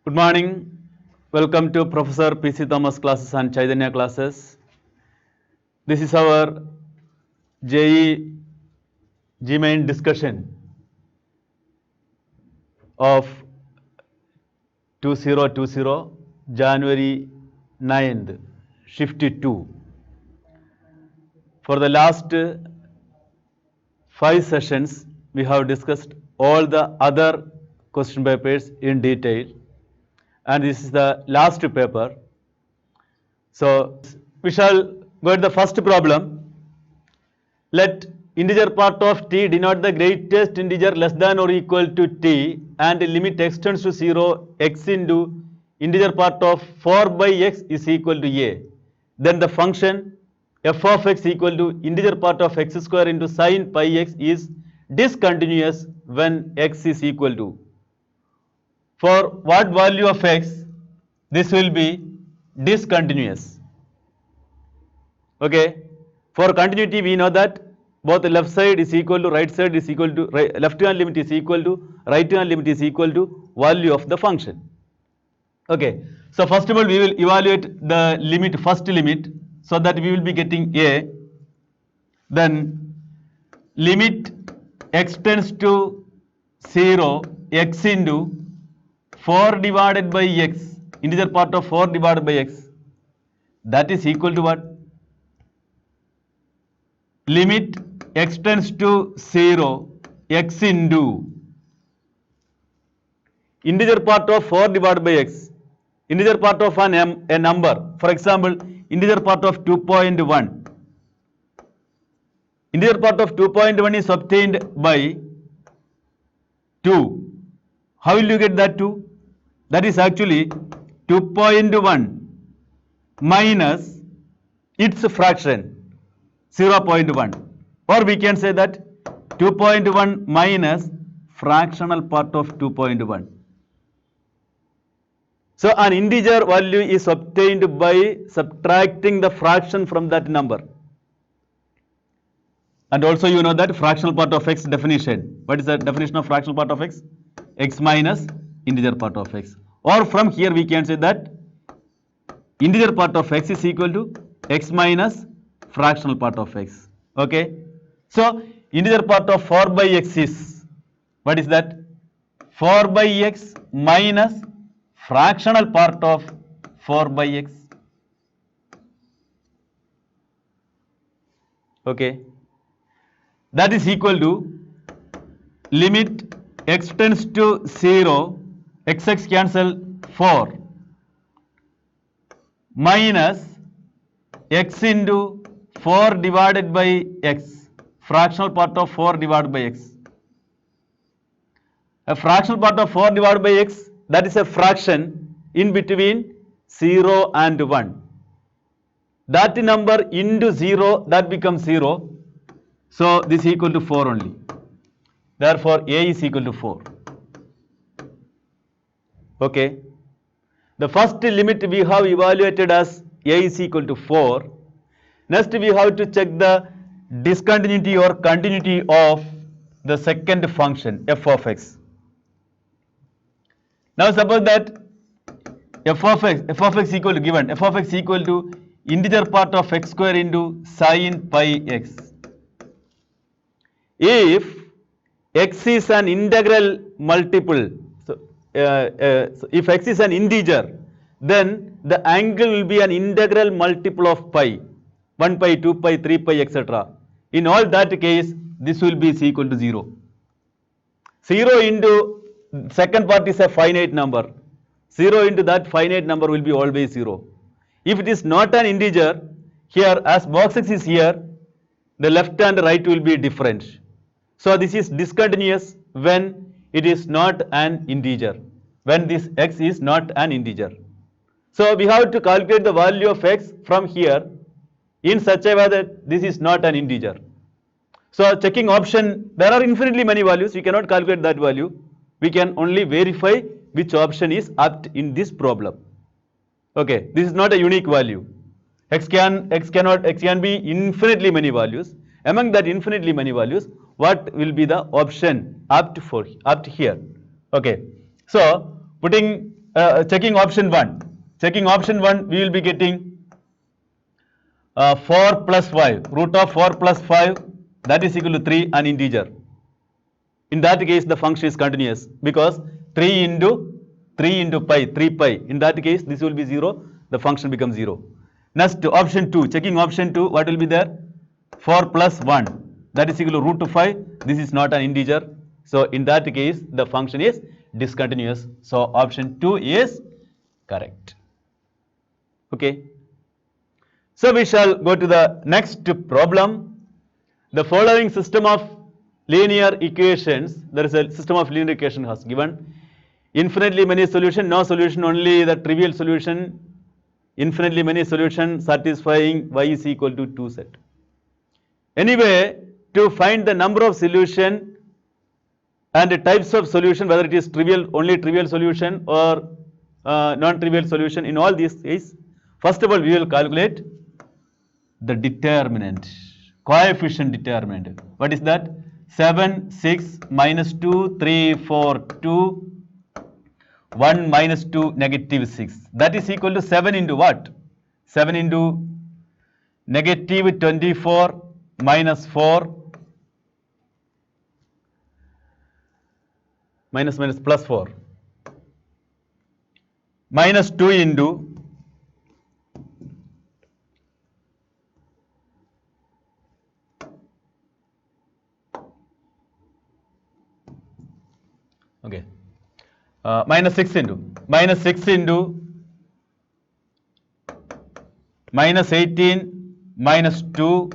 Good morning. Welcome to Professor P.C. Thomas classes and Chaitanya classes. This is our JE GMain discussion of 2020 January 9th, shift 2. For the last 5 sessions, we have discussed all the other question papers in detail, and this is the last paper. So we shall go at the first problem. Let integer part of t denote the greatest integer less than or equal to t, and limit x tends to 0 x into integer part of 4 by x is equal to a. Then the function f of x equal to integer part of x square into sin pi x is discontinuous when x is equal to. For what value of x this will be discontinuous? Okay, for continuity we know that both the left side is equal to right side is equal to left hand limit is equal to right hand limit is equal to value of the function. Okay, so first of all we will evaluate the limit, first limit, so that we will be getting a. Then limit x tends to 0 x into 4 divided by x, integer part of 4 divided by x, that is equal to what? Limit x tends to 0 x into integer part of 4 divided by x, integer part of a number, for example integer part of 2.1. Integer part of 2.1 is obtained by 2. How will you get that 2? That is actually 2.1 minus its fraction 0.1, or we can say that 2.1 minus fractional part of 2.1. So an integer value is obtained by subtracting the fraction from that number. And also you know that fractional part of x definition. What is the definition of fractional part of x? X minus integer part of x. Or from here we can say that integer part of x is equal to x minus fractional part of x. Okay. So integer part of 4 by x is, what is that? 4 by x minus fractional part of 4 by x. Okay. That is equal to limit x tends to 0, x cancel 4, minus x into 4 divided by x, fractional part of 4 divided by x. A fractional part of 4 divided by x, that is a fraction in between 0 and 1. That number into 0, that becomes 0. So this is equal to 4 only. Therefore a is equal to 4. Okay. The first limit we have evaluated as a is equal to 4. Next we have to check the discontinuity or continuity of the second function f of x. Now suppose that f of x equal to given, f of x equal to integer part of x square into sin pi x. If x is an integral multiple, so if x is an integer, then the angle will be an integral multiple of pi, 1 pi, 2 pi, 3 pi, etc. In all that case, this will be equal to 0. 0 into second part is a finite number. 0 into that finite number will be always 0. If it is not an integer, here as box x is here, the left and right will be different. So this is discontinuous when it is not an integer, when this x is not an integer. So we have to calculate the value of x from here in such a way that this is not an integer. So checking option, there are infinitely many values, we cannot calculate that value. We can only verify which option is apt in this problem. Okay, this is not a unique value. X can be infinitely many values. Among that infinitely many values, what will be the option apt here? Okay, so putting checking option 1. Checking option 1, we will be getting 4 plus 5. Root of 4 plus 5, that is equal to 3, an integer. In that case, the function is continuous because 3 into pi, 3 pi. In that case, this will be 0. The function becomes 0. Next, option 2. Checking option 2, what will be there? 4 plus 1. That is equal to root of 5. This is not an integer. So, in that case, the function is discontinuous. So, option 2 is correct. Okay. So, we shall go to the next problem. The following system of linear equations, there is a system of linear equation has given infinitely many solution, no solution, only the trivial solution, infinitely many solution satisfying y is equal to 2 set. Anyway, to find the number of solution and the types of solution, whether it is trivial, only trivial solution or non-trivial solution, in all these cases, first of all we will calculate the determinant, coefficient determinant. What is that? 7, 6, minus 2, 3, 4, 2, 1, minus 2, negative 6. That is equal to 7 into what? 7 into negative 24 minus 4 minus plus 4 minus 2 into okay minus 6 into minus 18 minus 2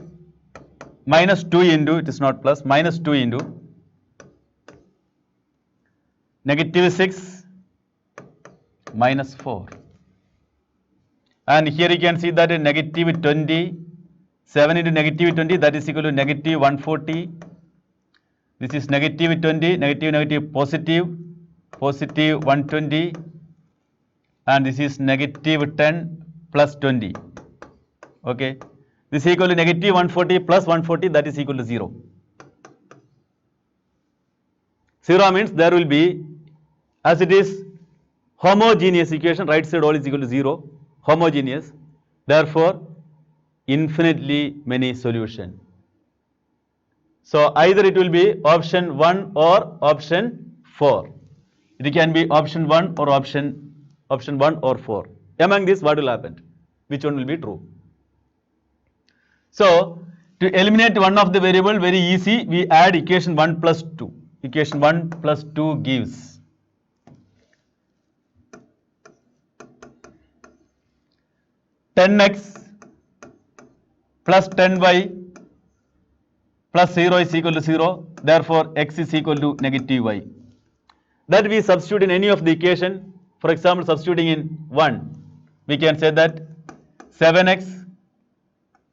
into, it is not plus, minus 2 into negative 6 minus 4. And here you can see that in negative 20, 7 into negative 20, that is equal to negative 140. This is negative 20, negative, positive 120, and this is negative 10 plus 20. Okay, this is equal to negative 140 plus 140, that is equal to 0. 0 means there will be, as it is homogeneous equation, right side all is equal to 0, homogeneous, therefore infinitely many solution. So either it will be option 1 or option 4. It can be option 1 or option 1 or 4. Among this, what will happen? Which one will be true? So to eliminate one of the variable, very easy, we add equation 1 plus 2. Equation 1 plus 2 gives (10x plus 10y plus 0 is equal to 0, therefore x is equal to negative y. That we substitute in any of the equation. For example, substituting in 1, we can say that 7x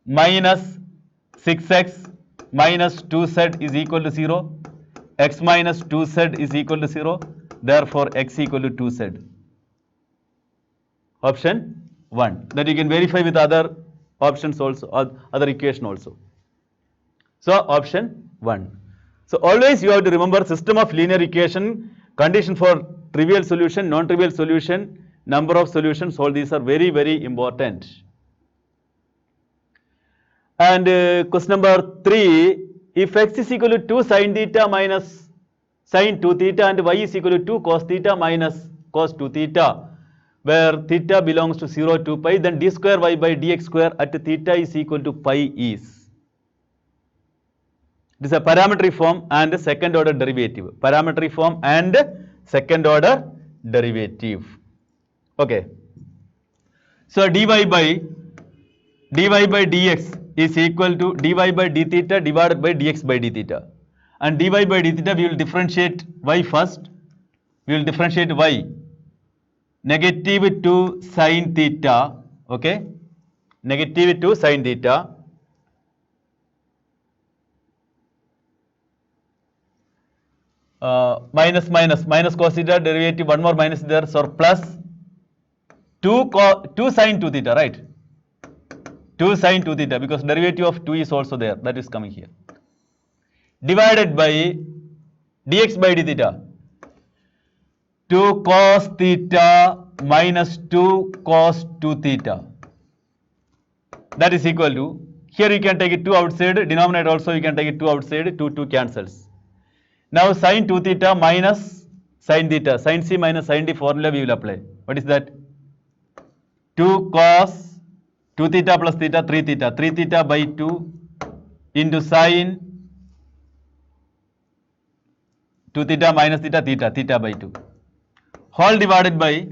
minus 6x minus 2z is equal to 0, x minus 2z is equal to 0, therefore x equal to 2z. Option 1. That you can verify with other options also, other equation also. So option 1. So always you have to remember system of linear equation, condition for trivial solution, non-trivial solution, number of solutions, all these are very, very important. And question number 3, if x is equal to 2 sin theta minus sin 2 theta and y is equal to 2 cos theta minus cos 2 theta, where theta belongs to 0 to pi, then d square y by dx square at theta is equal to pi is. It is a parametric form and second order derivative. Parametric form and second order derivative. Okay. So dy by dx is equal to dy by d theta divided by dx by d theta. And dy by d theta, we will differentiate y first. We will differentiate y. Negative 2 sin theta. Okay. Negative 2 sin theta. Minus cos theta, derivative, one more minus there, so plus 2 sin 2 theta, right? 2 sin 2 theta, because derivative of 2 is also there, that is coming here. Divided by dx by d theta. 2 cos theta minus 2 cos 2 theta. That is equal to, here you can take it 2 outside, denominator also you can take it 2 outside, 2 cancels. Now sin 2 theta minus sin theta, sin c minus sin d formula we will apply. What is that? 2 cos 2 theta plus theta, 3 theta, 3 theta by 2 into sin 2 theta minus theta, theta, theta by 2, whole divided by,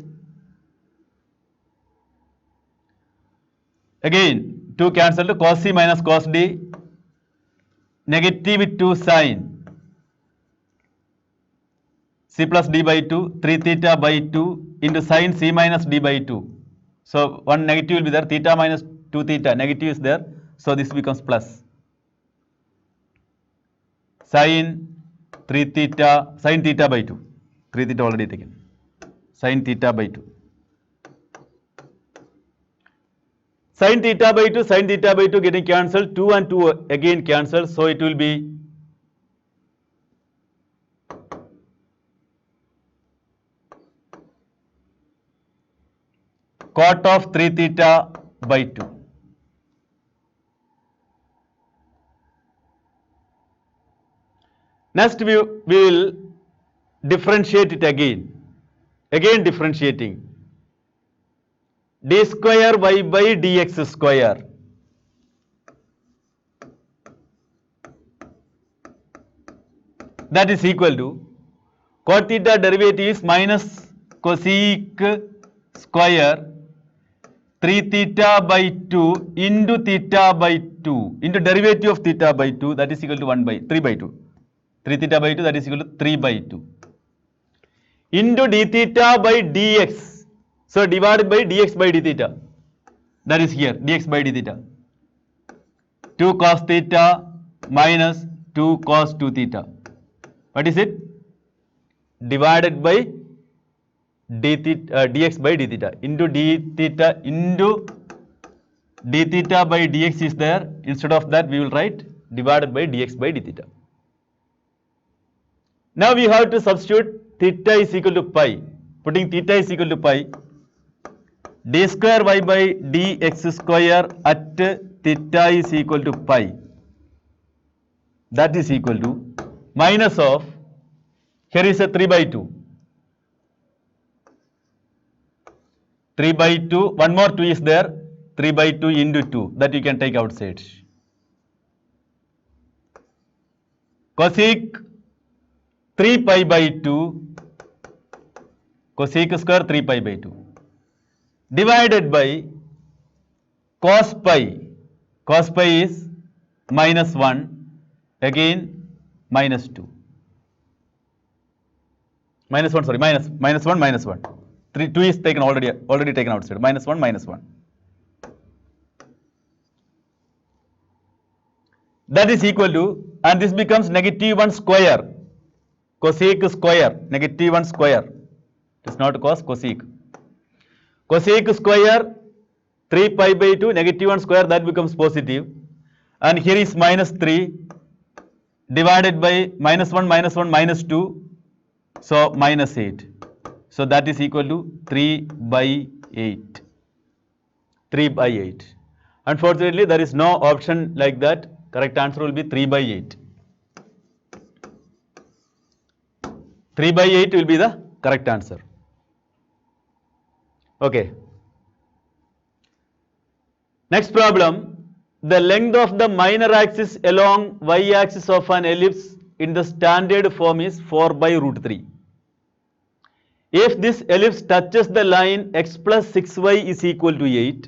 again 2 cancelled, cos c minus cos d, negative 2 sin c plus d by 2, 3 theta by 2 into sin c minus d by 2. So one negative will be there, theta minus 2 theta, negative is there, so this becomes plus. Sin 3 theta, sin theta by 2, 3 theta already taken, sin theta by 2. Sin theta by 2, sin theta by 2 getting cancelled, 2 and 2 again cancelled, so it will be cot of 3 theta by 2. Next we will differentiate it again differentiating, d square y by dx square that is equal to cot theta derivative is minus cosec square 3 theta by 2 into theta by 2 into derivative of theta by 2, that is equal to 1 by 3 by 2. 3 theta by 2, that is equal to 3 by 2 into d theta by dx. So divided by dx by d theta, that is here dx by d theta, 2 cos theta minus 2 cos 2 theta. What is it? Divided by d theta, dx by d theta into d theta into d theta by dx is there. Instead of that we will write divided by dx by d theta. Now we have to substitute theta is equal to pi. Putting theta is equal to pi, d square y by dx square at theta is equal to pi, that is equal to minus of, here is a 3 by 2, 3 by 2, one more 2 is there, 3 by 2 into 2, that you can take outside. Cosec 3 pi by 2, cosec square 3 pi by 2 divided by cos pi is minus 1, again minus 2, minus 1, sorry, minus 1, minus 1, 3, 2 is taken already taken outside, minus 1, minus 1. That is equal to, and this becomes negative 1 square, cosec square, negative 1 square, it is not cos, cosec. Cosec square 3 pi by 2, negative 1 square, that becomes positive, and here is minus 3 divided by minus 1, minus 2, so minus 8. So that is equal to 3 by 8. 3 by 8. Unfortunately, there is no option like that. Correct answer will be 3 by 8. 3 by 8 will be the correct answer. Okay. Next problem. The length of the minor axis along y-axis of an ellipse in the standard form is 4 by root 3. If this ellipse touches the line x plus 6y is equal to 8,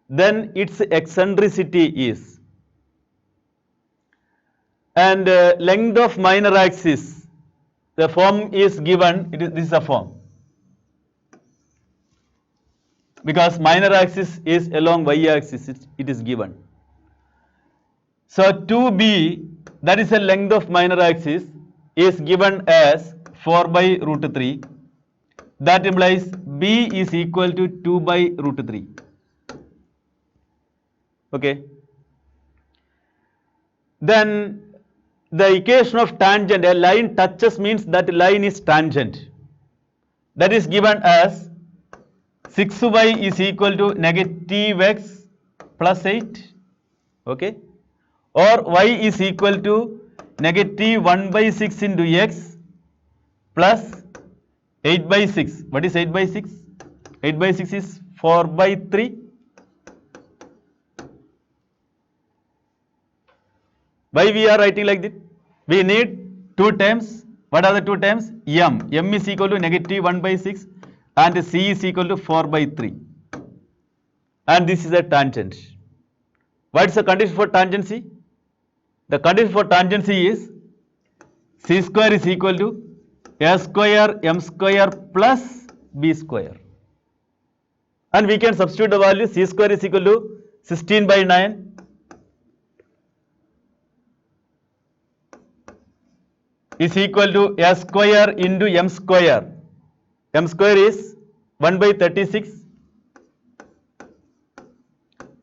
then its eccentricity is, and length of minor axis, the form is given, this is a form, because minor axis is along y-axis, it is given. So 2b, that is the length of minor axis, is given as 4 by root 3. That implies b is equal to 2 by root 3. Okay. Then the equation of tangent, a line touches means that line is tangent. that is given as 6y is equal to negative x plus 8, okay, or y is equal to negative 1 by 6 into x plus 8 by 6. What is 8 by 6? 8 by 6 is 4 by 3. Why we are writing like this? We need two terms. What are the two terms? M. M is equal to negative 1 by 6 and C is equal to 4 by 3. And this is a tangent. What is the condition for tangency? The condition for tangency is C square is equal to A square M square plus B square. And we can substitute the value. C square is equal to 16 by 9 is equal to A square into M square. M square is 1 by 36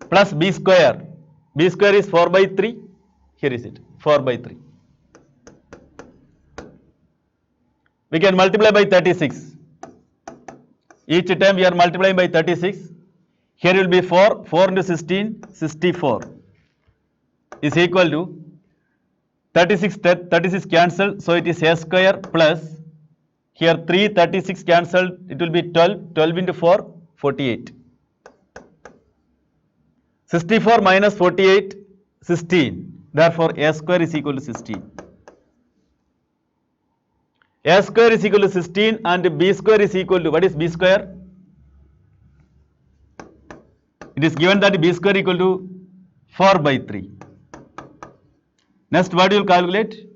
plus B square. B square is 4 by 3. Here is it, 4 by 3. We can multiply by 36. Each time we are multiplying by 36. Here will be 4. 4 into 16, 64 is equal to 36 cancelled, so it is A square plus here 3 36 cancelled, it will be 12. 12 into 4, 48. 64 minus 48, 16. Therefore, A square is equal to 16. A square is equal to 16 and B square is equal to, what is B square? It is given that B square equal to 4 by 3. Next, what you will calculate?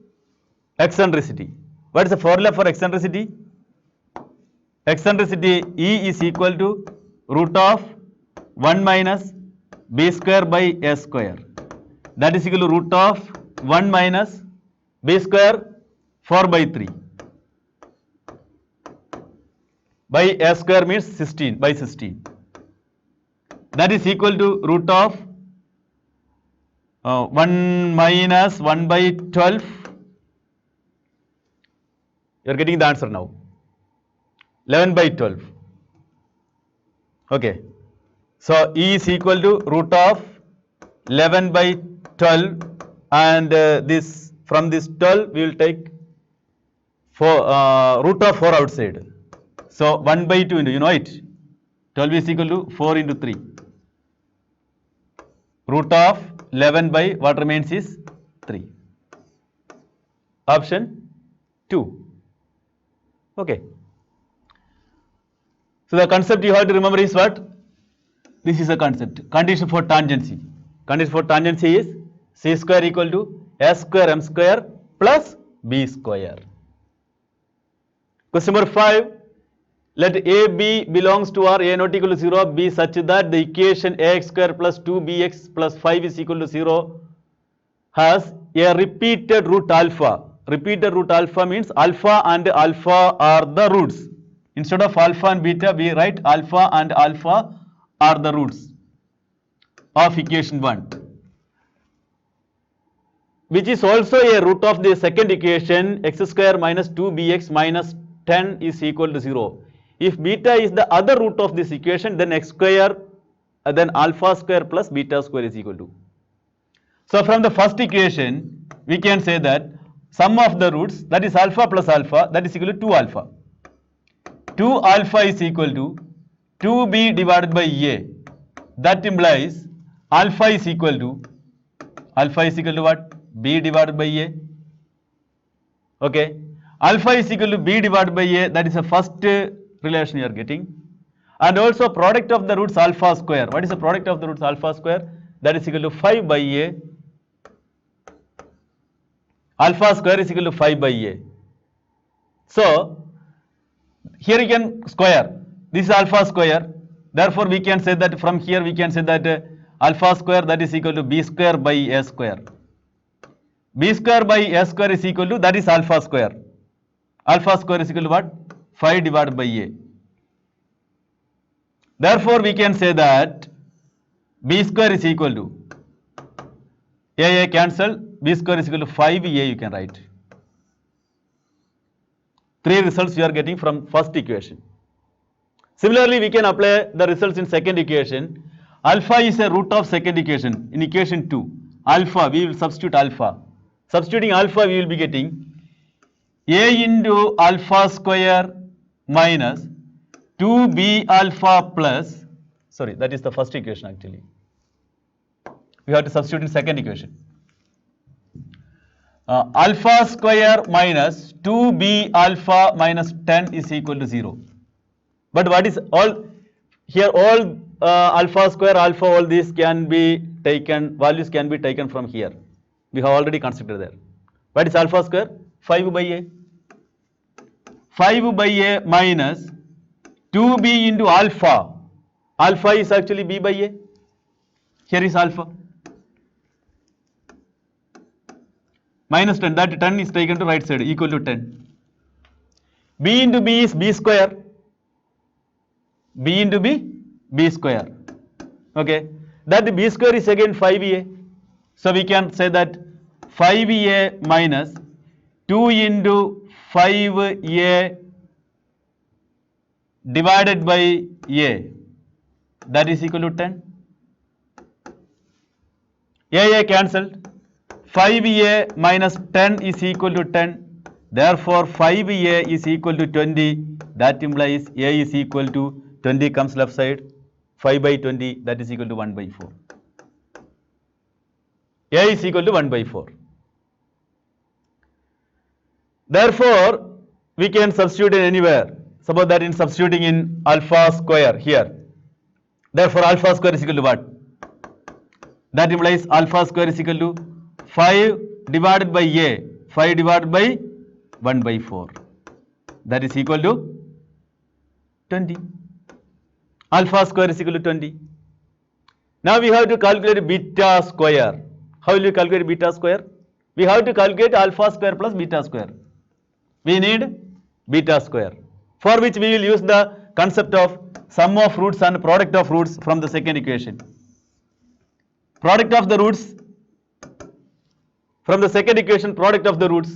Eccentricity. What is the formula for eccentricity? Eccentricity E is equal to root of 1 minus B square by A square. That is equal to root of 1 minus B square 4 by 3. By A square means 16 by 16. That is equal to root of 1 minus 1 by 12. You are getting the answer now. 11 by 12. Okay. So E is equal to root of 11 by 12 and this from this 12 we will take root of 4 outside. So 1 by 2 into, you know it, 12 is equal to 4 into 3. Root of 11 by what remains is 3. Option 2. Okay. So the concept you have to remember is what? This is a concept. Condition for tangency. Condition for tangency is C square equal to A square M square plus B square. Question number 5. Let A B belongs to R, A not equal to 0, be such that the equation ax square plus 2bx plus 5 is equal to 0 has a repeated root alpha. Repeated root alpha means alpha and alpha are the roots. Instead of alpha and beta, we write alpha and alpha are the roots of equation 1, which is also a root of the second equation x square minus 2bx minus 10 is equal to 0. If beta is the other root of this equation, then x square, then alpha square plus beta square is equal to. So from the first equation, we can say that sum of the roots, that is alpha plus alpha, that is equal to 2 alpha. 2 alpha is equal to 2b divided by a. That implies alpha is equal to what? B divided by a. Okay. Alpha is equal to b divided by a. That is the first relation you are getting. And also product of the roots alpha square. What is the product of the roots alpha square? That is equal to 5 by a. Alpha square is equal to 5 by a. So here you can square. This is alpha square. Therefore we can say that from here we can say that alpha square, that is equal to b square by a square. B square by a square is equal to, that is alpha square. Alpha square is equal to what? 5 divided by a. Therefore we can say that b square is equal to a cancel, b square is equal to 5a you can write. 3 results you are getting from first equation. Similarly, we can apply the results in second equation. Alpha is a root of second equation. In equation 2, alpha, we will substitute alpha. Substituting alpha, we will be getting a into alpha square minus 2b alpha plus, sorry, that is the first equation actually. We have to substitute in second equation. Alpha square minus 2b alpha minus 10 is equal to 0. But what is all here? All alpha square, alpha, all these can be taken, values can be taken from here. We have already constructed there. What is alpha square? 5 by a. 5 by a minus 2b into alpha. Alpha is actually b by a. Here is alpha. Minus 10, that 10 is taken to right side, equal to 10. B into b is b square. B into b, b square. Okay. That b square is again 5a. So we can say that 5a minus 2 into 5a divided by a, that is equal to 10. A cancelled. 5a minus 10 is equal to 10. Therefore, 5a is equal to 20. That implies a is equal to 20 comes left side. 5 by 20, that is equal to 1 by 4. A is equal to 1 by 4. Therefore, we can substitute in anywhere. Suppose that in substituting in alpha square here. Therefore, alpha square is equal to what? That implies alpha square is equal to 5 divided by a. 5 divided by 1 by 4. That is equal to 20. Alpha square is equal to 20. Now we have to calculate beta square. How will you calculate beta square? We have to calculate alpha square plus beta square. We need beta square, for which we will use the concept of sum of roots and product of roots from the second equation. Product of the roots, from the second equation, product of the roots,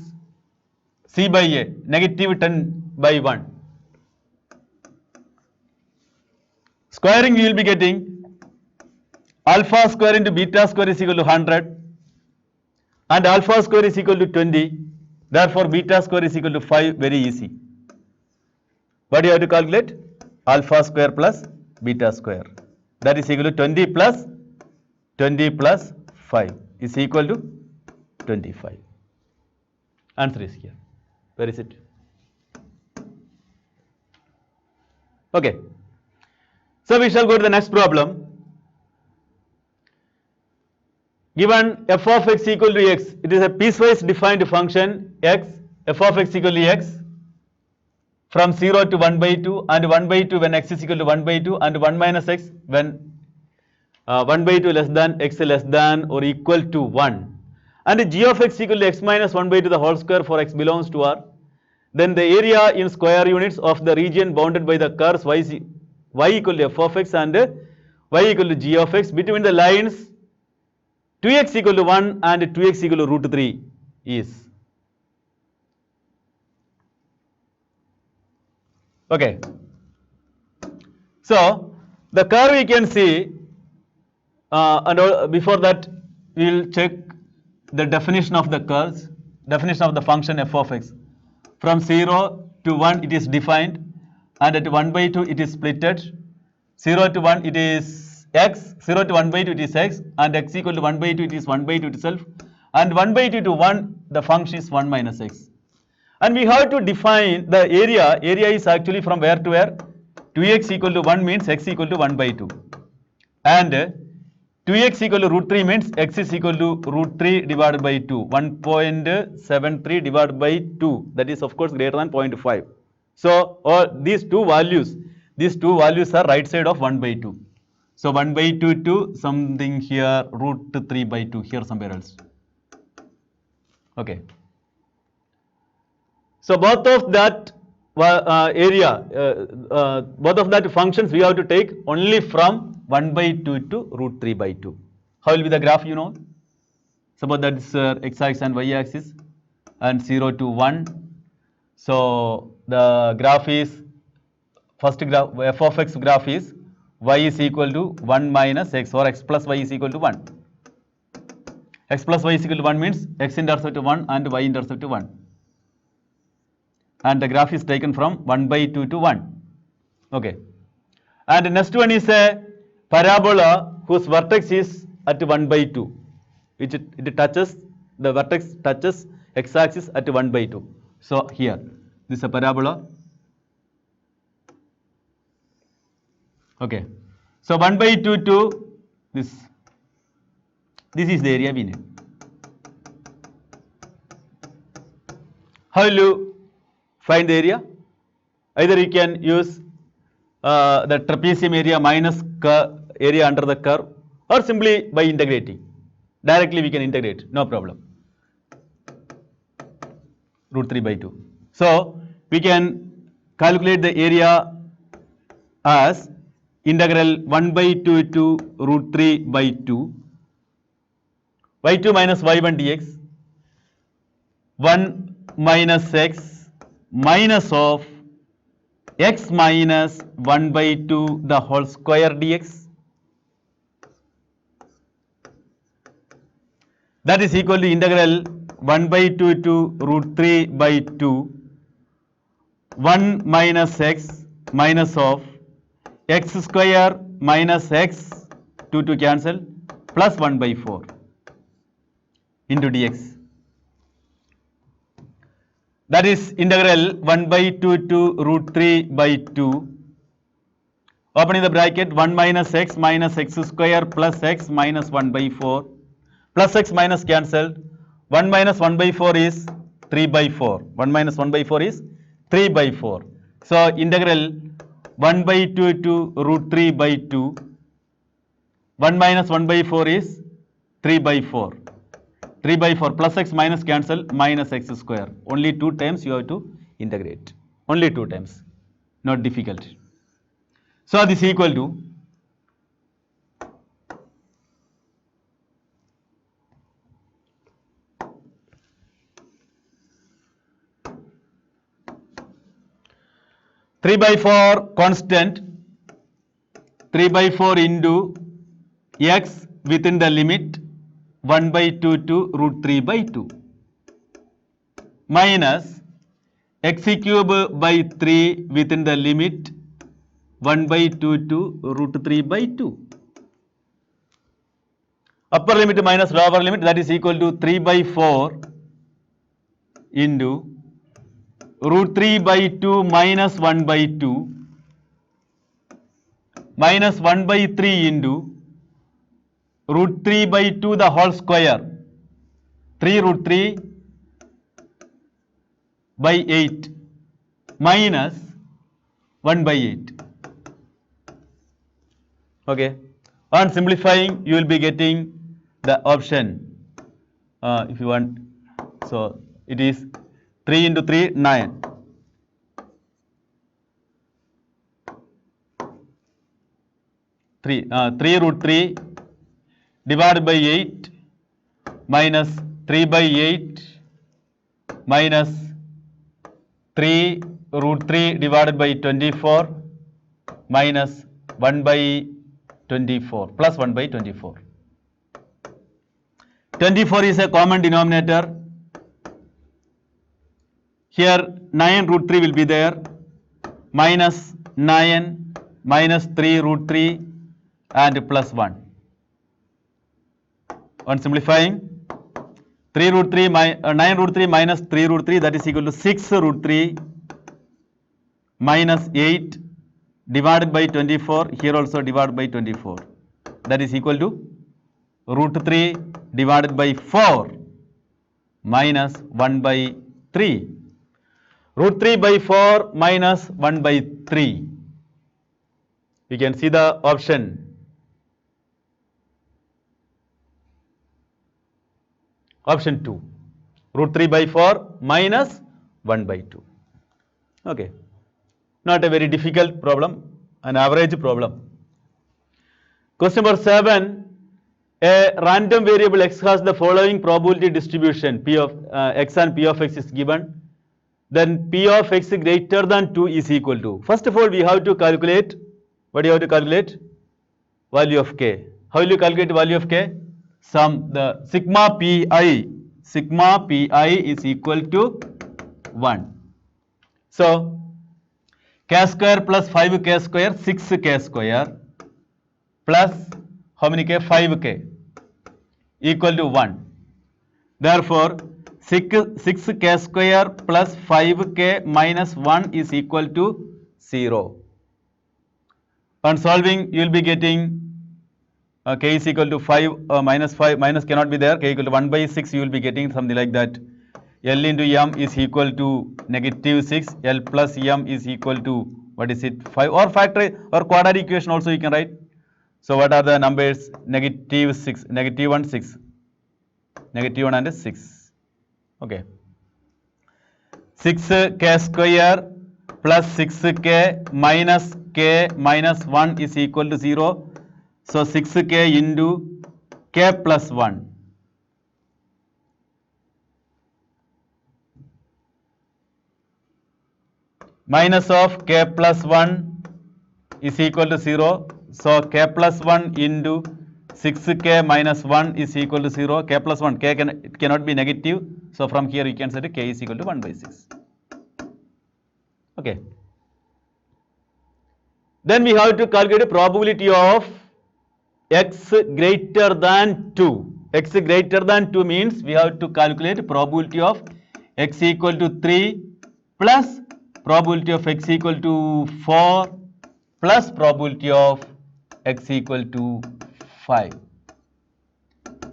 c by a, negative 10 by 1. Squaring, we will be getting alpha square into beta square is equal to 100 and alpha square is equal to 20. Therefore, beta square is equal to 5, very easy. What do you have to calculate? Alpha square plus beta square. That is equal to 20 plus 5 is equal to 25. Answer is here. Where is it? Okay. So we shall go to the next problem. Given f of x equal to x, it is a piecewise defined function x, f of x equal to x from 0 to 1 by 2 and 1 by 2 when x is equal to 1 by 2 and 1 minus x when 1 by 2 less than x less than or equal to 1, and g of x equal to x minus 1 by 2 the whole square for x belongs to R. Then the area in square units of the region bounded by the curves y equal to f of x and y equal to g of x between the lines 2x equal to 1 and 2x equal to root 3 is. Okay. So the curve we can see, and before that we will check the definition of the curves, definition of the function f of x. From 0 to 1 it is defined, and at 1 by 2 it is splitted. 0 to 1 it is x, 0 to 1 by 2 it is x, and x equal to 1 by 2 it is 1 by 2 itself, and 1 by 2 to 1 the function is 1 minus x. And we have to define the area. Area is actually from where to where? 2x equal to 1 means x equal to 1 by 2. And 2x equal to root 3 means x is equal to root 3 divided by 2. 1.73 divided by 2. That is of course greater than 0.5. So these two values are right side of 1 by 2. So 1 by 2 to something here root 3 by 2 here somewhere else. Okay. So both of that area, both of that functions we have to take only from 1 by 2 to root 3 by 2. How will be the graph, you know? Suppose that is x-axis and y-axis and 0 to 1. So the graph is, first graph, f of x graph is y is equal to 1 minus x, or x plus y is equal to 1. X plus y is equal to 1 means x intercept 1 and y intercept 1. And the graph is taken from 1 by 2 to 1. Okay. And the next one is a parabola whose vertex is at 1 by 2, which it touches, the vertex touches x-axis at 1 by 2. So here, this is a parabola. Okay. So 1 by 2 to this is the area we need. How will you find the area? Either you can use the trapezium area minus area under the curve, or simply by integrating. Directly we can integrate, no problem. Root 3 by 2. So we can calculate the area as integral 1 by 2 to root 3 by 2, y2 minus y1 dx, 1 minus x minus of x minus 1 by 2 the whole square dx, that is equal to integral 1 by 2 to root 3 by 2, 1 minus x minus of x square minus x, 2 to cancel, plus 1 by 4 into dx. That is integral 1 by 2 to root 3 by 2, opening the bracket, 1 minus x square plus x minus 1 by 4, plus x minus cancelled, 1 minus 1 by 4 is 3 by 4, 1 minus 1 by 4 is 3 by 4. So integral 1 by 2 to root 3 by 2, 1 minus 1 by 4 is 3 by 4. 3 by 4 plus x minus cancel, minus x square. Only 2 times you have to integrate. Only 2 times. Not difficult. So this is equal to 3 by 4 constant, 3 by 4 into x within the limit 1 by 2 to root 3 by 2, minus x cube by 3 within the limit 1 by 2 to root 3 by 2. Upper limit minus lower limit, that is equal to 3 by 4 into root 3 by 2 minus 1 by 2 minus 1 by 3 into root 3 by 2 the whole square, 3 root 3 by 8 minus 1 by 8. Okay. On simplifying, you will be getting the option if you want. So it is 3 into 3, 9. 3 root 3 divided by 8 minus 3 by 8 minus 3 root 3 divided by 24 minus 1 by 24 plus 1 by 24. 24 is a common denominator. Here 9 root 3 will be there, minus 9 minus 3 root 3 and plus 1. On simplifying, 3 root 3 9 root 3 minus 3 root 3, that is equal to 6 root 3 minus 8 divided by 24, here also divided by 24, that is equal to root 3 divided by 4 minus 1 by 3. Root 3 by 4 minus 1 by 3. You can see the option. Option 2. Root 3 by 4 minus 1 by 2. Okay. Not a very difficult problem, an average problem. Question number 7. A random variable x has the following probability distribution. P of x and p of x is given. then P of x greater than 2 is equal to, first of all we have to calculate, what do you have to calculate? Value of k. How will you calculate value of k? The sigma pi is equal to 1. So k square plus 5k square, 6k square plus how many k? 5k equal to 1. Therefore 6k square plus 5k minus 1 is equal to 0. On solving, you will be getting k is equal to 5, minus 5, minus cannot be there, k equal to 1 by 6, you will be getting something like that. L into m is equal to negative 6, L plus m is equal to, what is it, 5, or factor or quadratic equation also you can write. So what are the numbers? Negative 6, negative 1, 6, negative 1 and 6. Okay. 6k square plus 6k minus k minus 1 is equal to 0. So 6k into k plus 1. Minus of k plus 1 is equal to 0. So k plus 1 into 6k minus 1 is equal to 0. K plus 1, k cannot be negative. So from here you can say k is equal to 1 by 6. Okay. Then we have to calculate the probability of x greater than 2. X greater than 2 means we have to calculate probability of x equal to 3 plus probability of x equal to 4 plus probability of x equal to 5.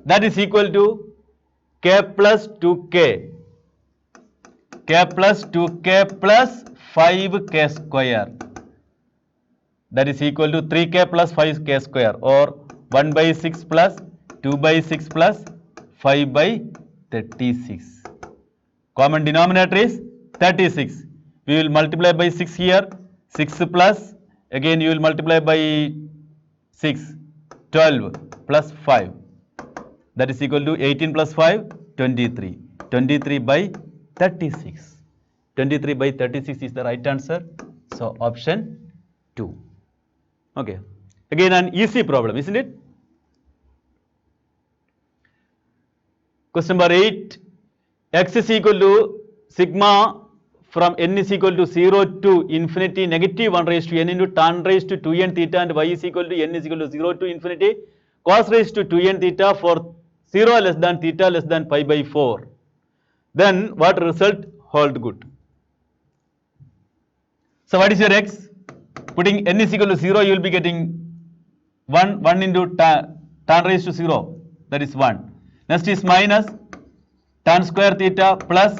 That is equal to k plus 2k, k plus 2k plus 5k square. That is equal to 3k plus 5k square, or 1 by 6 plus 2 by 6 plus 5 by 36. Common denominator is 36. We will multiply by 6 here, 6 plus, again you will multiply by 6, 12 plus 5. That is equal to 18 plus 5, 23. 23 by 36. 23 by 36 is the right answer. So option 2. Okay. Again an easy problem, isn't it? Question number 8. X is equal to sigma from n is equal to 0 to infinity negative 1 raised to n into tan raised to 2n theta, and y is equal to n is equal to 0 to infinity cos raised to 2n theta for 0 less than theta less than pi by 4. Then what result hold good? So what is your x? Putting n is equal to 0, you will be getting 1 into tan raised to 0, that is 1. Next is minus tan square theta plus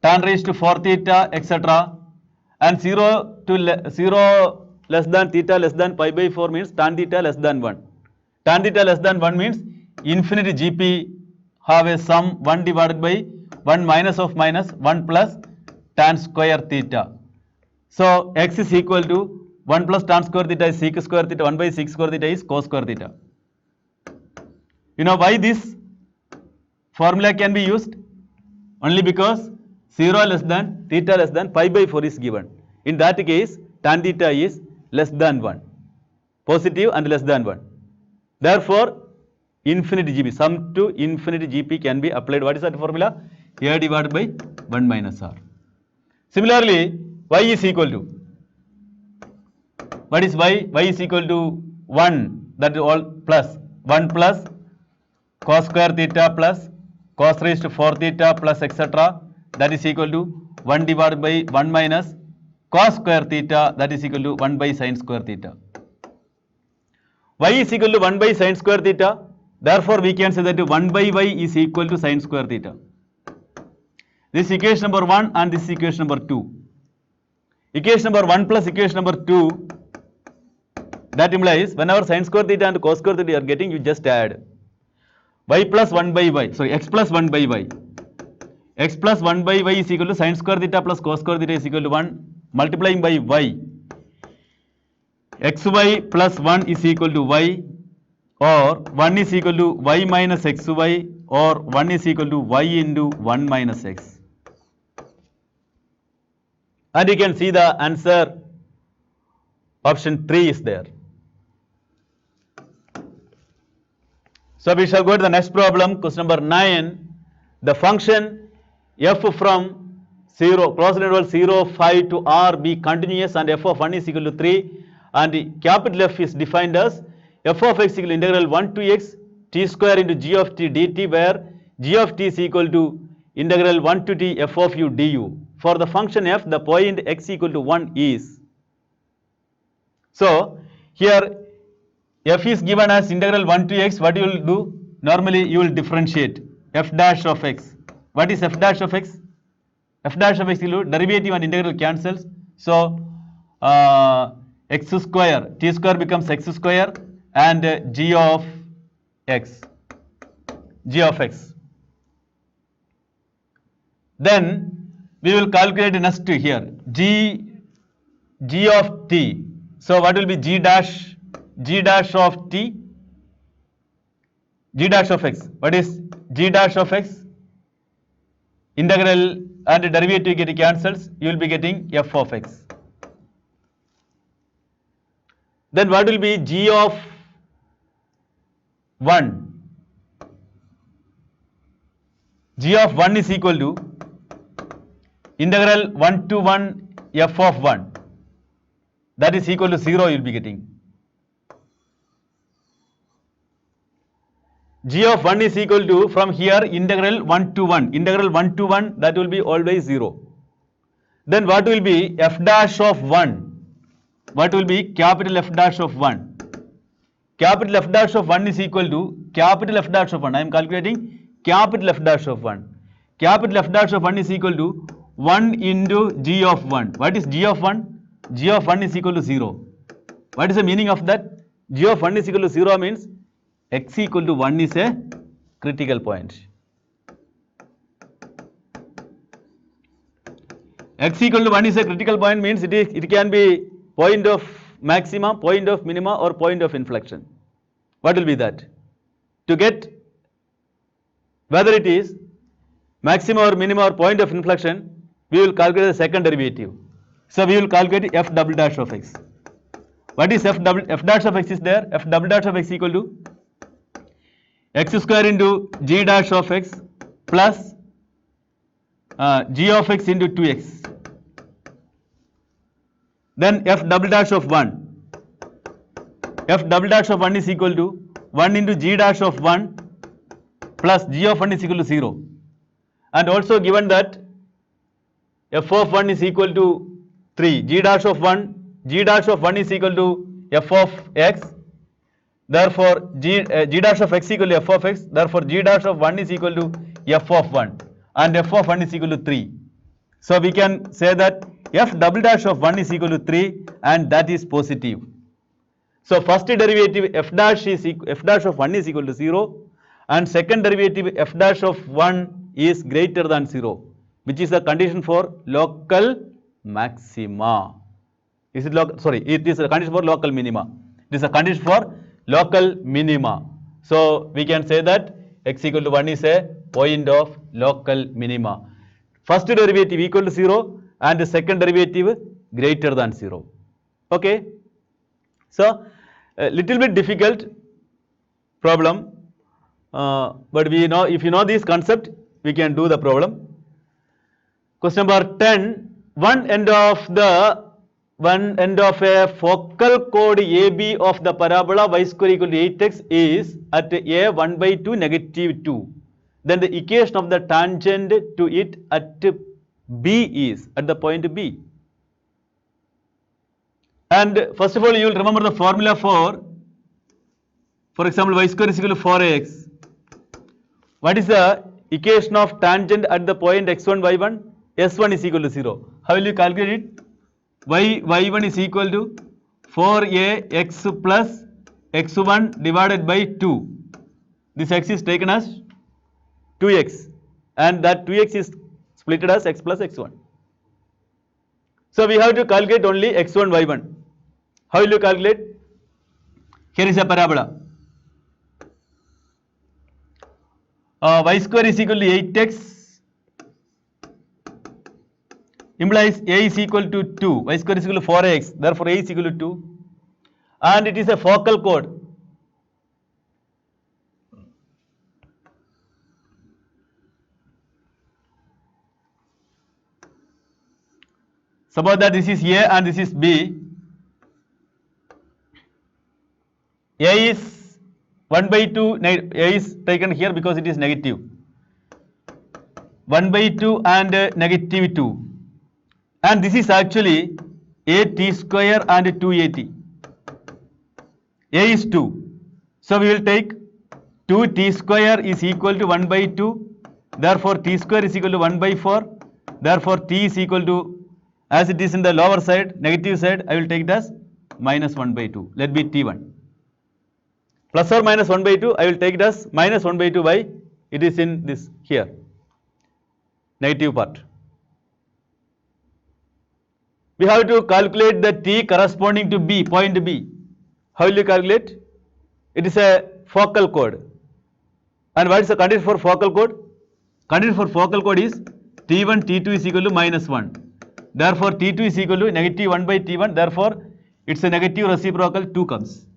tan raised to 4 theta, etc. And 0 to 0 less than theta less than pi by 4 means tan theta less than 1. Tan theta less than 1 means infinity GP have a sum 1 divided by 1 minus of minus 1 plus tan square theta. So x is equal to 1 plus tan square theta is sec square theta, 1 by sec square theta is cos square theta. You know why this formula can be used? Only because 0 less than theta less than pi by 4 is given. In that case, tan theta is less than 1, positive and less than 1. Therefore, infinity GP, sum to infinity GP can be applied. What is that formula? A divided by 1 minus r. Similarly, y is equal to, what is y? Y is equal to 1, that is all plus 1 plus cos square theta plus cos raised to 4 theta plus etc. That is equal to 1 divided by 1 minus cos square theta, that is equal to 1 by sin square theta. Y is equal to 1 by sin square theta. Therefore, we can say that 1 by y is equal to sin square theta. This is equation number 1 and this is equation number 2. Equation number 1 plus equation number 2, that implies whenever sin square theta and cos square theta you are getting, you just add y plus 1 by y, sorry, x plus 1 by y. X plus 1 by y is equal to sin square theta plus cos square theta is equal to 1, multiplying by y. Xy plus 1 is equal to y, or 1 is equal to y minus xy, or 1 is equal to y into 1 minus x. And you can see the answer option 3 is there. So we shall go to the next problem, question number 9. The function f from 0, closed interval 0, 5 to r be continuous and f of 1 is equal to 3, and capital F is defined as f of x equal to integral 1 to x t square into g of t dt, where g of t is equal to integral 1 to t f of u du. For the function f, the point x equal to 1 is. So here f is given as integral 1 to x. What you will do? Normally you will differentiate f dash of x. What is f dash of x? F dash of x equal to derivative and integral cancels. So x square, t square becomes x square, and g of x. Then we will calculate next here g of t. So what will be g dash of t? G dash of x. What is g dash of x? Integral and derivative get cancels. You will be getting f of x. Then what will be g of 1? G of 1 is equal to integral 1 to 1 f of 1. That is equal to 0 you will be getting. G of 1 is equal to, from here, integral 1 to 1. Integral 1 to 1, that will be always 0. Then what will be f dash of 1? What will be capital F dash of 1? Capital F dash of 1 is equal to capital F dash of 1. I am calculating capital F dash of 1. Capital F dash of 1 is equal to 1 into g of 1. What is g of 1? G of 1 is equal to 0. What is the meaning of that? G of 1 is equal to 0 means x equal to 1 is a critical point. X equal to 1 is a critical point means it can be point of maxima, point of minima, or point of inflection. What will be that? To get whether it is maxima or minima or point of inflection, we will calculate the second derivative. So we will calculate f double dash of x. What is f dash of x is there? F double dash of x equal to x square into g dash of x plus g of x into 2x. Then f double dash of 1. F double dash of 1 is equal to 1 into g dash of 1 plus g of 1 is equal to 0. And also given that f of 1 is equal to 3. G dash of 1 is equal to f of x. Therefore, g dash of x equal to f of x. Therefore, g dash of 1 is equal to f of 1. And f of 1 is equal to 3. So, we can say that f double dash of 1 is equal to 3, and that is positive. So, first derivative f dash of 1 is equal to 0, and second derivative f dash of 1 is greater than 0, which is the condition for local maxima. Is it it is a condition for local minima. It is a condition for local minima. So, we can say that x equal to 1 is a point of local minima. First derivative equal to 0 and the second derivative greater than 0. Okay. So, a little bit difficult problem, but we know, if you know this concept, we can do the problem. Question number 10. One end of a focal chord AB of the parabola y square equal to 8x is at a 1 by 2 negative 2. Then the equation of the tangent to it at B is at the point B. And first of all, you will remember the formula for example, y square is equal to 4ax. What is the equation of tangent at the point x1, y1? S1 is equal to 0. How will you calculate it? y1 is equal to 4ax plus x1 divided by 2. This x is taken as 2x, and that 2x is splitted as x plus x1. So, we have to calculate only x1, y1. How will you calculate? Here is a parabola. Y square is equal to 8x implies a is equal to 2, y square is equal to 4x, therefore a is equal to 2, and it is a focal chord. Suppose that this is A and this is B. A is 1 by 2, A is taken here because it is negative. 1 by 2 and negative 2. And this is actually at square and 2at. A is 2. So we will take 2t square is equal to 1 by 2. Therefore t square is equal to 1 by 4. Therefore t is equal to, as it is in the lower side, negative side, I will take it as minus 1 by 2. Let be t1. Plus or minus 1 by 2, I will take it as minus 1 by 2 by, it is in this here, negative part. We have to calculate the t corresponding to B, point B. How will you calculate? It is a focal chord. And what is the condition for focal chord? Condition for focal chord is t1, t2 is equal to minus 1. Therefore, t2 is equal to negative 1 by t1. Therefore, it's a negative reciprocal 2 comes.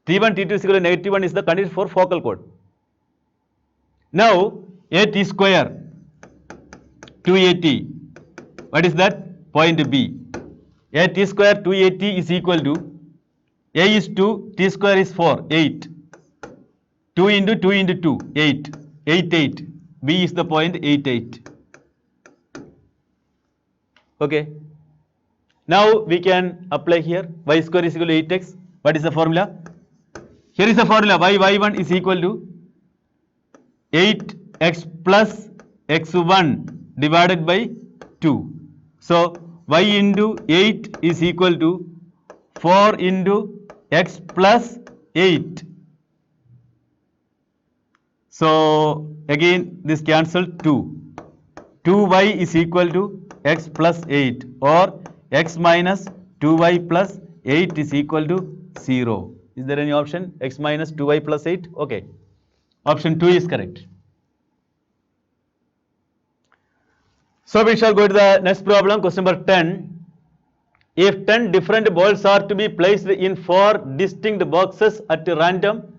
t1, t2 is equal to negative 1 is the condition for focal chord. Now, at square, 2at. What is that? Point B. At square, 2at is equal to, a is 2, t square is 4, 8. 2 into 2 into 2, 8. 8, 8. B is the point 8, 8. Okay. Now we can apply here. Y square is equal to 8x. What is the formula? Here is the formula. Y1 is equal to 8x plus x1 divided by 2. So y into 8 is equal to 4 into x plus 8. So again this cancelled 2. 2y is equal to x plus 8, or x minus 2y plus 8 is equal to 0. Is there any option? X minus 2y plus 8? Okay. Option 2 is correct. So we shall go to the next problem, question number 10. If 10 different balls are to be placed in 4 distinct boxes at random,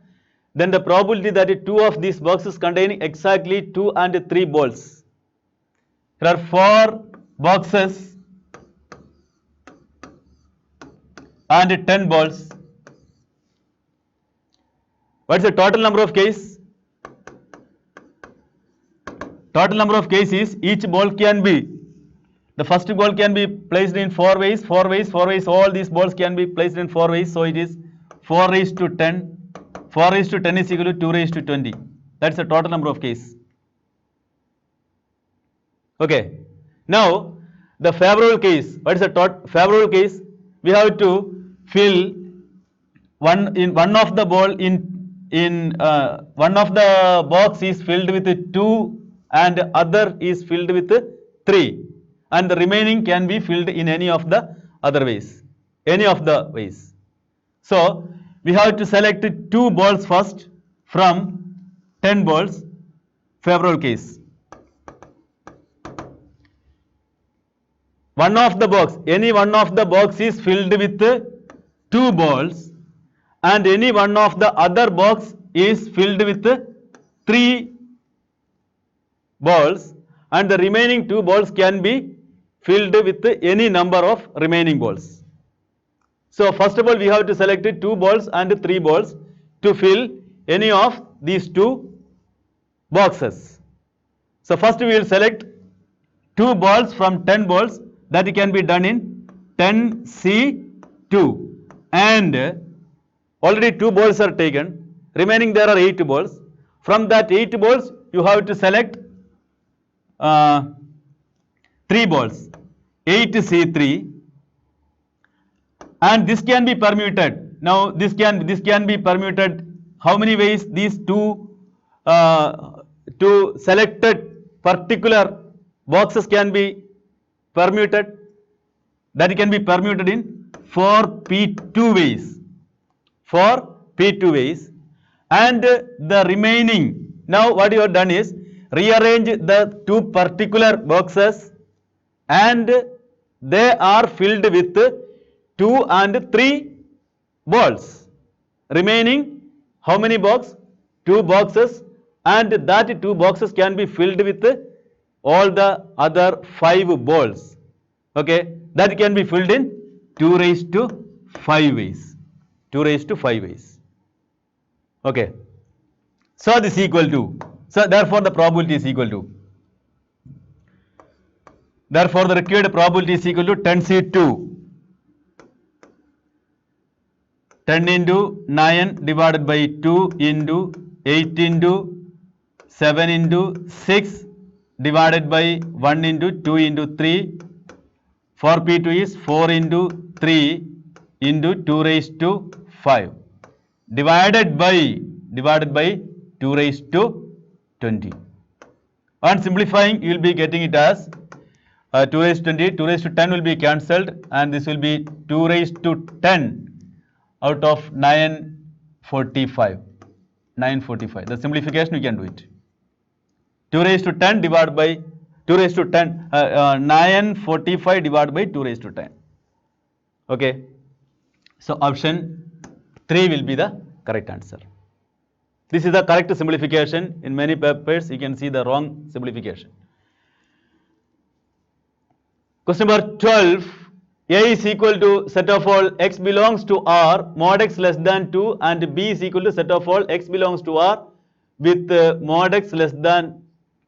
then the probability that 2 of these boxes containing exactly 2 and 3 balls. There are 4 boxes and 10 balls. What is the total number of cases? Total number of cases, each ball can be, the first ball can be placed in 4 ways, 4 ways, 4 ways, all these balls can be placed in 4 ways, so it is 4 raised to 10, 4 raised to 10 is equal to 2 raised to 20, that is the total number of cases. Okay, now the favorable case, what is the favorable case? We have to fill one of the ball in one of the box is filled with 2 and other is filled with 3, and the remaining can be filled in any of the other ways, any of the ways. So we have to select 2 balls first from 10 balls, favorable case. One of the box, any one of the box is filled with 2 balls, and any one of the other box is filled with 3 balls, and the remaining 2 balls can be filled with any number of remaining balls. So first of all we have to select 2 balls and 3 balls to fill any of these 2 boxes. So first we will select 2 balls from 10 balls, that can be done in 10C2, and already 2 balls are taken, remaining there are 8 balls. From that 8 balls you have to select 3 balls, 8C3, and this can be permuted. Now this can be permuted how many ways? These two selected particular boxes can be permuted, that can be permuted in 4P2 ways, 4P2 ways, and the remaining, now what you have done is rearrange the 2 particular boxes and they are filled with 2 and 3 balls. Remaining how many boxes? 2 boxes, and that 2 boxes can be filled with all the other 5 balls. Okay, that can be filled in 2 raised to 5 ways. 2 raised to 5 ways. Okay, so this is equal to, so therefore the probability is equal to, therefore the required probability is equal to 10C2, 10 into 9 divided by 2 into 8 into 7 into 6 divided by 1 into 2 into 3. For P2 is 4 into 3 into 2 raised to 5 divided by 2 raised to 20. On simplifying, you will be getting it as 2 raised to 20, 2 raised to 10 will be cancelled, and this will be 2 raised to 10 out of 945. 945. The simplification you can do it. 2 raised to 10 divided by 2 raised to 10, 945 divided by 2 raised to 10. Okay. So option 3 will be the correct answer. This is the correct simplification. In many papers you can see the wrong simplification. Question number 12. A is equal to set of all x belongs to R mod x less than 2, and B is equal to set of all x belongs to R with mod x less than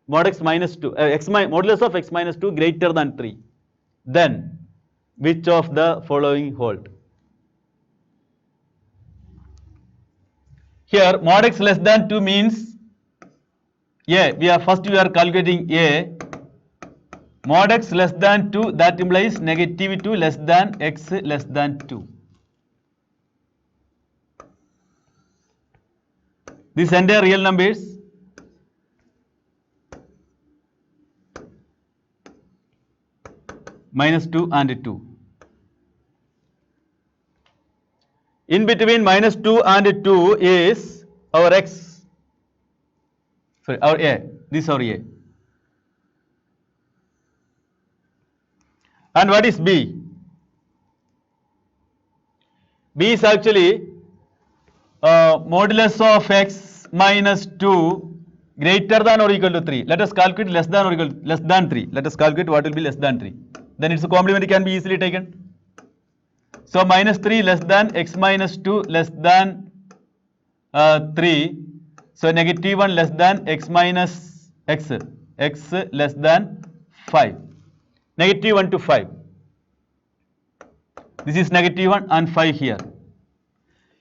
mod x minus 2, modulus of x minus 2 greater than 3. Then which of the following hold? Here mod x less than 2 means A. We are calculating A. Mod x less than 2, that implies negative 2 less than x less than 2. These entire real numbers. Minus 2 and 2. In between minus 2 and 2 is our x. Sorry, our A. This is our A. And what is B? B is actually modulus of x minus 2 greater than or equal to 3. Let us calculate less than or equal to less than 3. Let us calculate what will be less than 3. Then its complement can be easily taken. So minus 3 less than x minus 2 less than 3. So negative 1 less than x minus x less than 5. Negative 1 to 5. This is negative 1 and 5 here.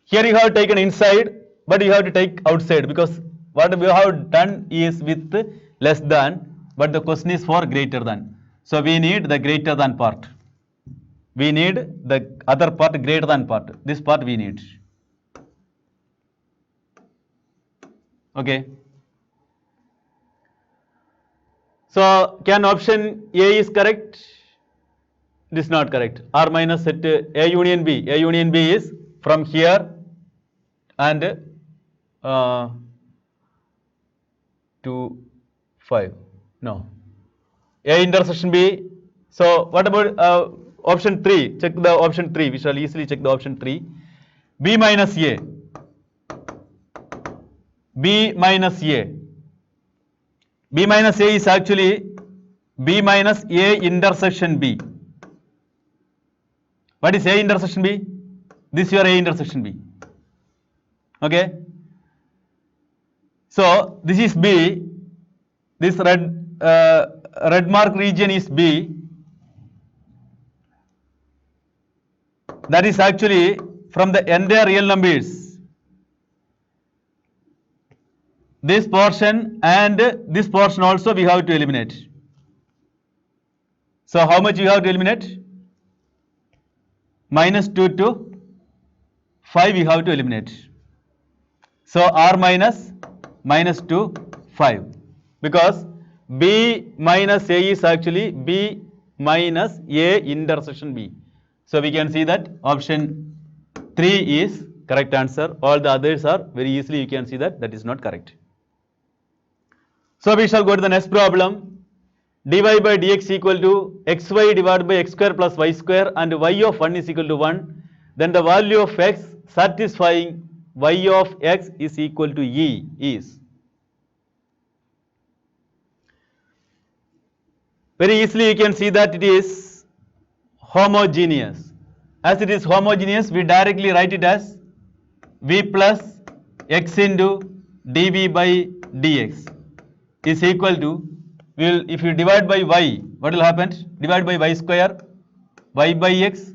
Here you have taken inside, but you have to take outside, because what we have done is with less than, but the question is for greater than. So we need the greater than part. We need the other part, greater than part. This part we need. Okay. So can option A is correct? It is not correct. R minus set A union B. A union B is from here and to 5. No. A intersection B. So what about option 3? Check the option 3. We shall easily check the option 3. B minus A. B minus A. B minus A is actually B minus A intersection B. What is A intersection B? This is your A intersection B. Okay. So this is B. This red mark region is B. That is actually from the entire real numbers. This portion and this portion also we have to eliminate. So how much you have to eliminate? Minus 2 to 5 we have to eliminate. So R minus 2, 5. Because B minus A is actually B minus A intersection B. So we can see that option 3 is correct answer. All the others are very easily you can see that is not correct. So we shall go to the next problem. dy by dx equal to xy divided by x square plus y square and y of 1 is equal to 1, then the value of x satisfying y of x is equal to E is. Very easily you can see that it is homogeneous. As it is homogeneous, we directly write it as v plus x into dv by dx is equal to, if you divide by y, what will happen? Divide by y square, y by x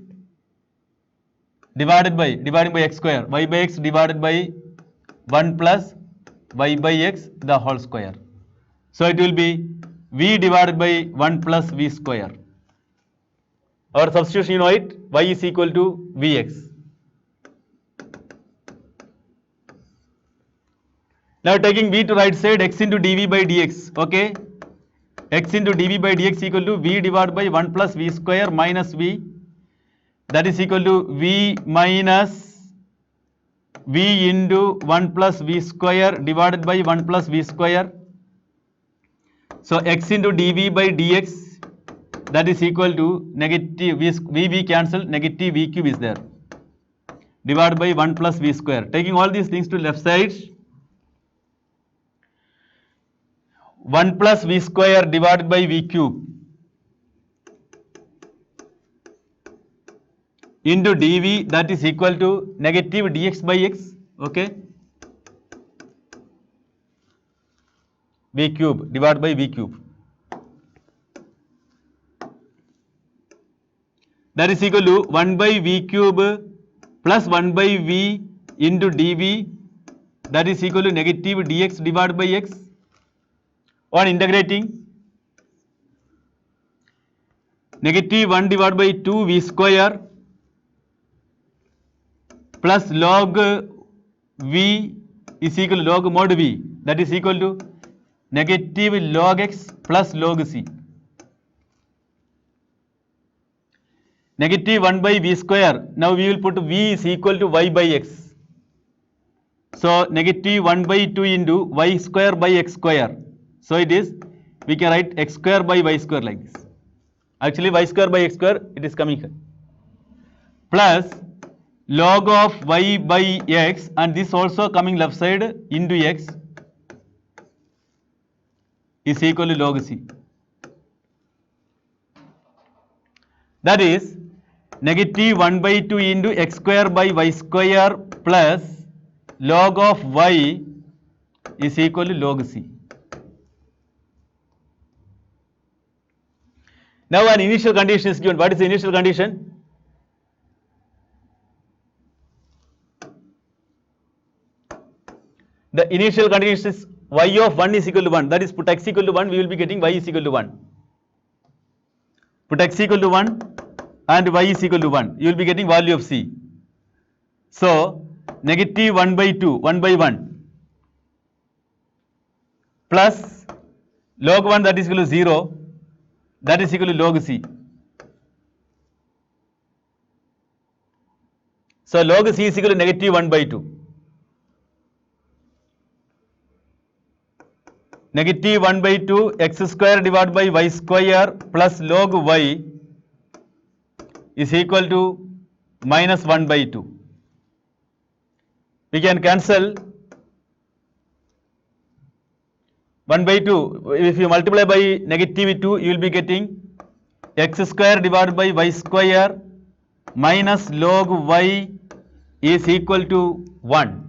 dividing by x square, y by x divided by 1 plus y by x the whole square. So it will be v divided by 1 plus v square. Our substitution, you know it, y is equal to vx. Now taking v to right side, x into dv by dx, okay? X into dv by dx equal to v divided by 1 plus v square minus v, that is equal to v minus v into 1 plus v square divided by 1 plus v square. So x into dv by dx, that is equal to negative v cancel, negative v cube is there, divided by 1 plus v square. Taking all these things to left side, 1 plus v square divided by v cube into dv, that is equal to negative dx by x, okay, v cube divided by v cube, that is equal to 1 by v cube plus 1 by v into dv, that is equal to negative dx divided by x. On integrating, negative 1 divided by 2 v square plus log v is equal to log mod v, that is equal to negative log x plus log c. Negative 1 by v square, now we will put v is equal to y by x. So negative 1 by 2 into y square by x square. So it is, we can write x square by y square like this. Actually y square by x square, it is coming here. Plus log of y by x, and this also coming left side into x is equal to log c. That is negative 1 by 2 into x square by y square plus log of y is equal to log c. Now an initial condition is given. What is the initial condition? The initial condition is y of 1 is equal to 1. That is, put x equal to 1, we will be getting y is equal to 1. Put x equal to 1 and y is equal to 1. You will be getting value of c. So negative 1 by 2, 1 by 1 plus log 1, that is equal to 0, that is equal to log c. So log c is equal to negative 1 by 2. Negative 1 by 2 x square divided by y square plus log y is equal to minus 1 by 2. We can cancel 1 by 2. If you multiply by negative 2, you will be getting x square divided by y square minus log y is equal to 1.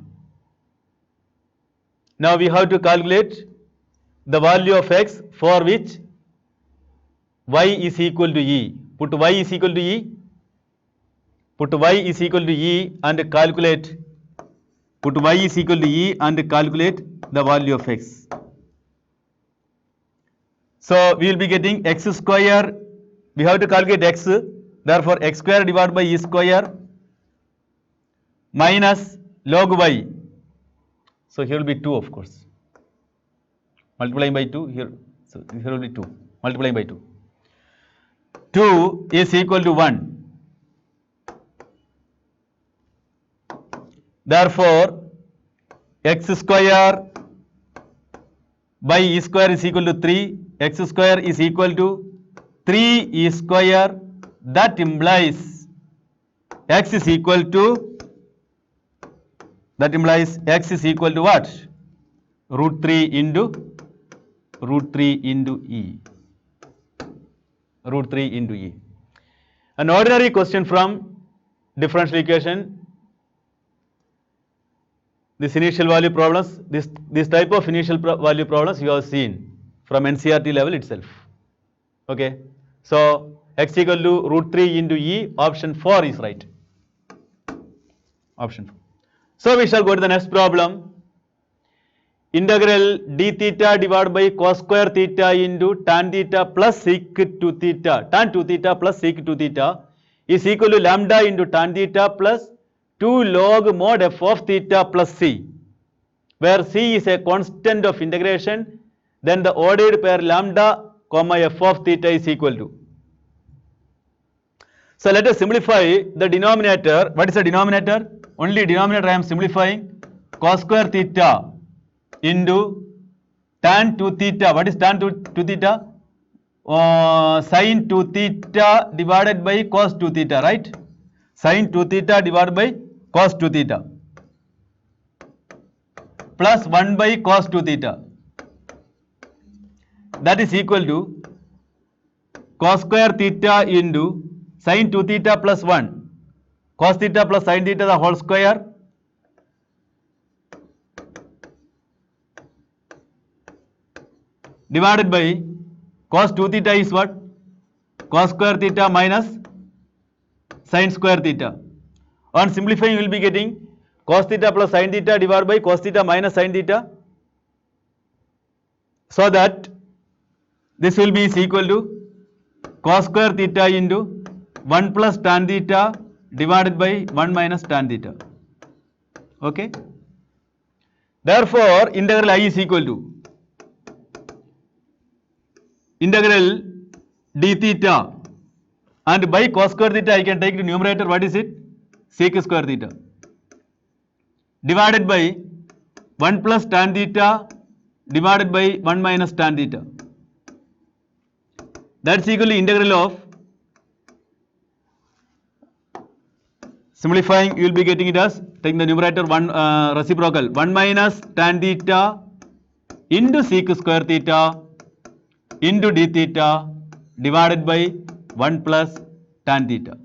Now we have to calculate the value of x for which y is equal to e. Put y is equal to e. Put y is equal to e and calculate. Put y is equal to e and calculate the value of x. So we will be getting x square. We have to calculate x. Therefore x square divided by e square minus log y. So here will be 2, of course. Multiplying by 2 here. So here will be 2. Multiplying by 2. 2 is equal to 1. Therefore x square by e square is equal to 3. x square is equal to 3e square. That implies x is equal to what? Root 3 into e. Root 3 into e. An ordinary question from differential equation. This initial value problems, this type of initial value problems you have seen from NCERT level itself. Okay. So x equal to root 3 into e, option 4 is right. Option 4. So we shall go to the next problem. Integral d theta divided by cos square theta into tan theta plus sec 2 theta, tan 2 theta plus sec 2 theta is equal to lambda into tan theta plus 2 log mod f of theta plus c, where c is a constant of integration, then the ordered pair lambda comma f of theta is equal to. So let us simplify the denominator. What is the denominator? Only denominator I am simplifying. Cos square theta into tan 2 theta. What is tan 2 theta? Sin 2 theta divided by cos 2 theta, right? Sin 2 theta divided by cos 2 theta plus 1 by cos 2 theta. That is equal to cos square theta into sin 2 theta plus 1 cos theta plus sin theta the whole square divided by cos 2 theta is what? Cos square theta minus sin square theta. On simplifying you will be getting cos theta plus sin theta divided by cos theta minus sin theta, so that this will be is equal to cos square theta into 1 plus tan theta divided by 1 minus tan theta. Okay. Therefore, integral I is equal to integral d theta, and by cos square theta I can take the numerator. What is it? Sec square theta divided by 1 plus tan theta divided by 1 minus tan theta. That's equal to integral of, simplifying you will be getting it as taking the numerator 1 reciprocal 1 minus tan theta into sec square theta into d theta divided by 1 plus tan theta.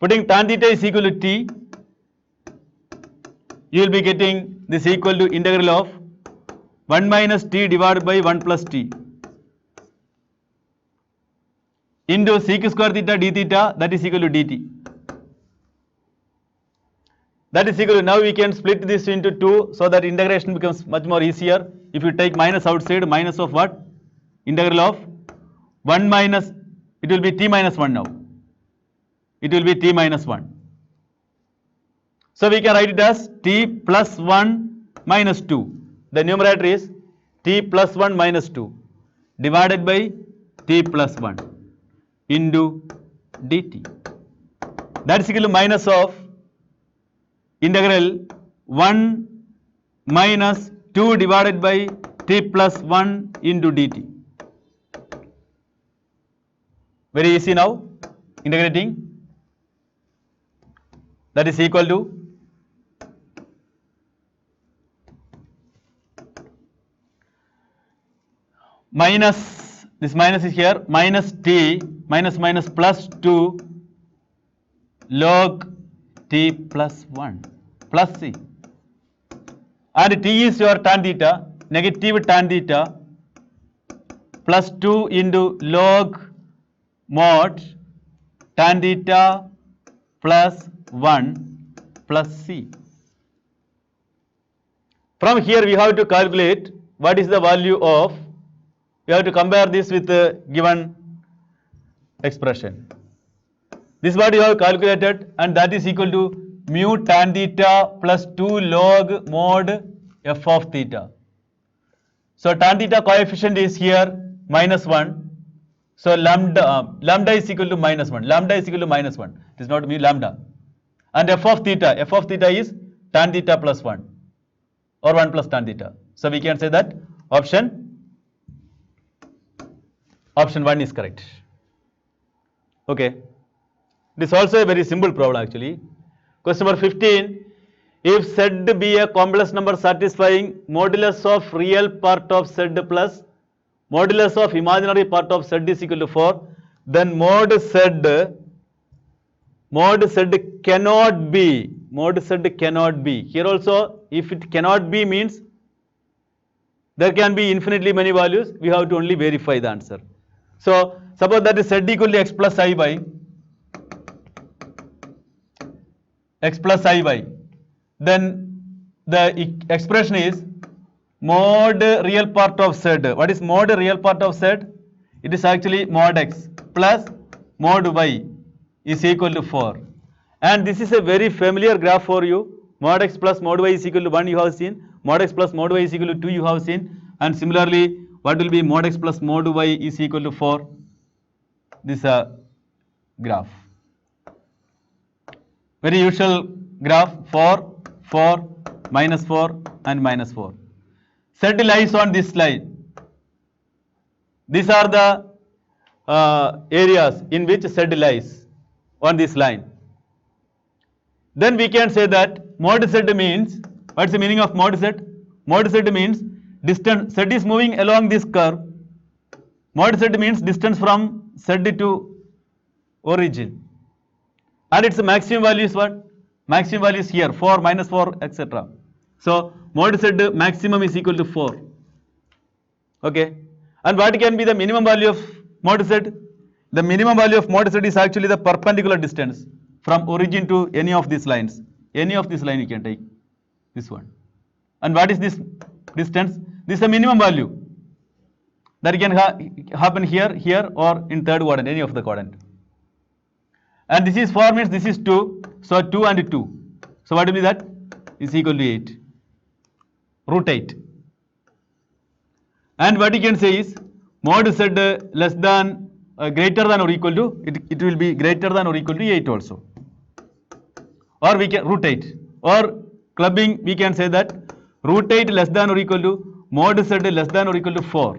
Putting tan theta is equal to t, you will be getting this equal to integral of 1 minus t divided by 1 plus t into sec square theta d theta, that is equal to dt. That is equal to, now we can split this into 2 so that integration becomes much more easier. If you take minus outside, minus of what? Integral of 1 minus, it will be t minus 1 now. It will be t minus 1. So we can write it as t plus 1 minus 2. The numerator is t plus 1 minus 2 divided by t plus 1 into dt. That is equal to minus of integral 1 minus 2 divided by t plus 1 into dt. Very easy now, integrating. That is equal to minus, this minus is here, minus t minus minus plus 2 log t plus 1 plus c, and t is your tan theta, negative tan theta plus 2 into log mod tan theta plus 1 plus c. From here we have to calculate what is the value of, we have to compare this with the given expression. This is what you have calculated, and that is equal to mu tan theta plus 2 log mod f of theta. So tan theta coefficient is here minus 1. So lambda is equal to minus 1. Lambda is equal to minus 1. It is not mu lambda. And f of theta is tan theta plus 1 or 1 plus tan theta. So we can say that option Option 1 is correct. Okay. It is also a very simple problem actually. Question number 15. If Z be a complex number satisfying modulus of real part of Z plus modulus of imaginary part of Z is equal to 4, then mod Z cannot be, Here also, if it cannot be means there can be infinitely many values, we have to only verify the answer. So, suppose that is Z equal to x plus I by then the expression is mod real part of Z. What is mod real part of Z? It is actually mod x plus mod y is equal to 4. And this is a very familiar graph for you. Mod x plus mod y is equal to 1 you have seen. Mod x plus mod y is equal to 2 you have seen. And similarly, what will be mod x plus mod y is equal to 4? This is a graph. Very usual graph 4, 4, minus 4 and minus 4. Z lies on this line. These are the areas in which Z lies on this line. Then we can say that mod Z means, what's the meaning of mod Z? Mod Z means distance, Z is moving along this curve. Mod Z means distance from Z to origin. And its maximum value is what? Maximum value is here, 4, minus 4, etc. So, mod Z maximum is equal to 4. Okay. And what can be the minimum value of mod Z? The minimum value of mod Z is actually the perpendicular distance from origin to any of these lines. Any of this line you can take, this one. And what is this distance? This is the minimum value that can happen here, here or in third quadrant, any of the quadrant. And this is 4 means this is 2. So 2 and 2. So what will be that? Is equal to 8. Root 8. And what you can say is mod Z less than greater than or equal to, it will be greater than or equal to 8 also. Or we can root 8. Or clubbing we can say that root 8 less than or equal to mod Z less than or equal to 4.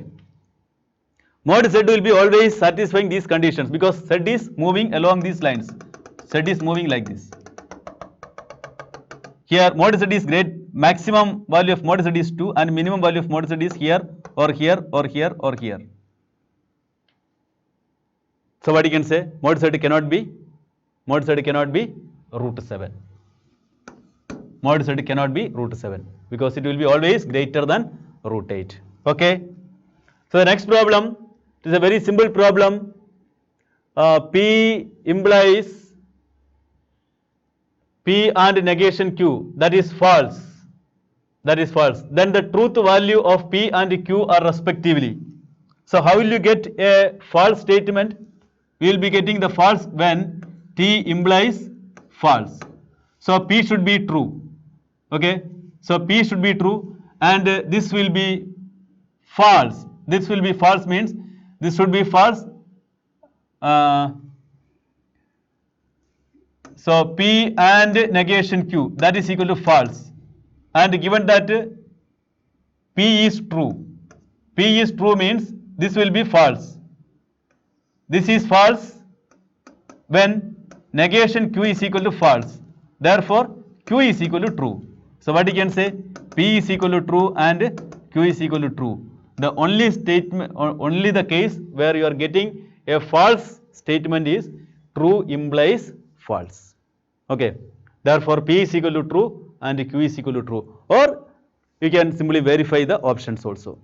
Mod Z will be always satisfying these conditions because Z is moving along these lines. Z is moving like this. Here mod Z is great, maximum value of mod Z is 2 and minimum value of mod Z is here or here or here or here. So what you can say? Mod Z cannot be root 7. Mod Z cannot be root 7 because it will be always greater than root 8. Okay. So the next problem is a very simple problem. P implies P and negation Q, that is false. Then the truth value of P and Q are respectively. So how will you get a false statement? We will be getting the false when T implies false. So P should be true. Okay. So P should be true and this will be false. This will be false means this should be false. So P and negation Q, that is equal to false. And given that P is true means this will be false. This is false when negation Q is equal to false. Therefore, Q is equal to true. So what you can say? P is equal to true and Q is equal to true. The only statement, or only the case where you are getting a false statement is true implies false. Okay. Therefore, P is equal to true and Q is equal to true. Or you can simply verify the options also.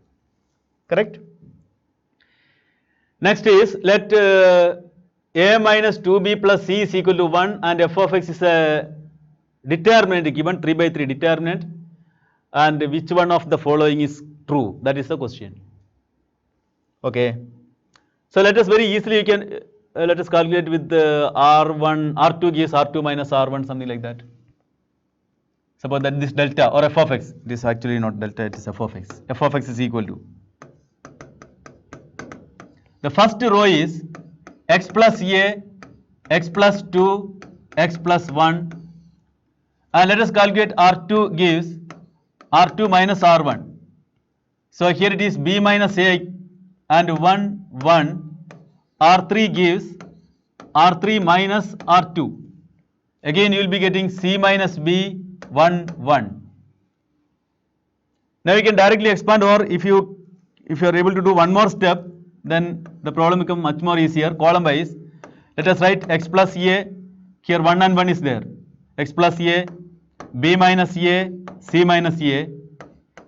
Correct? Next is let a minus 2b plus c is equal to 1 and f of x is a determinant given 3 by 3 determinant, and which one of the following is true? That is the question. Okay. So let us very easily you can let us calculate with the R1, R2 gives R2 minus R1, something like that. Suppose that this delta or f of x, it is actually not delta, it is f of x. F of x is equal to, the first row is x plus a, x plus 2, x plus 1, and let us calculate R2 gives R2 minus R1. So here it is b minus a and 1, 1, R3 gives R3 minus R2. Again, you will be getting C minus B, 1, 1. Now you can directly expand, or if you are able to do one more step, then the problem becomes much more easier. Column wise, let us write x plus a. Here 1 and 1 is there. X plus a, b minus a, c minus a,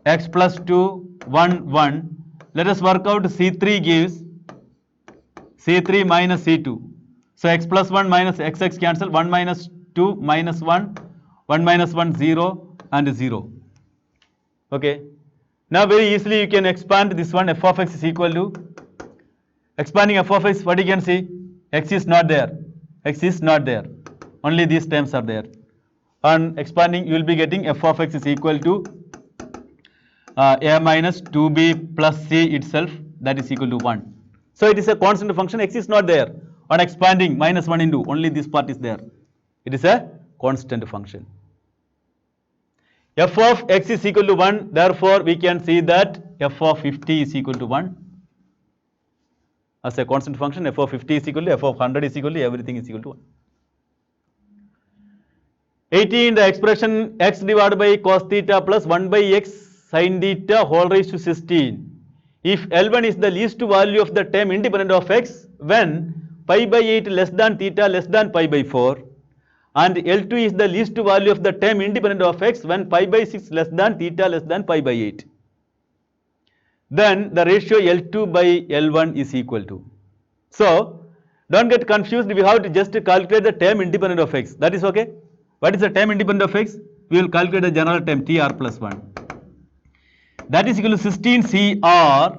x plus 2, 1, 1. Let us work out C3 gives C3 minus C2. So x plus 1 minus x cancel, 1 minus 2 minus 1, 1 minus 1, 0 and 0. Okay. Now very easily you can expand this one. F of x is equal to, expanding f of x, what you can see? X is not there. X is not there. Only these terms are there. On expanding, you will be getting f of x is equal to a minus 2b plus c itself, that is equal to 1. So it is a constant function. X is not there. On expanding, minus 1 into, only this part is there. It is a constant function. F of x is equal to 1, therefore we can see that f of 50 is equal to 1. As a constant function, f of 50 is equal to, f of 100 is equal to, everything is equal to 1. 18, the expression x divided by cos theta plus 1 by x sin theta whole raised to 16. If L1 is the least value of the term independent of x, when pi by 8 less than theta less than pi by 4, and L2 is the least value of the term independent of x when pi by 6 less than theta less than pi by 8, then the ratio L2 by L1 is equal to. So don't get confused, we have to just calculate the term independent of x. That is okay. What is the term independent of x? We will calculate the general term TR plus 1. That is equal to 16 CR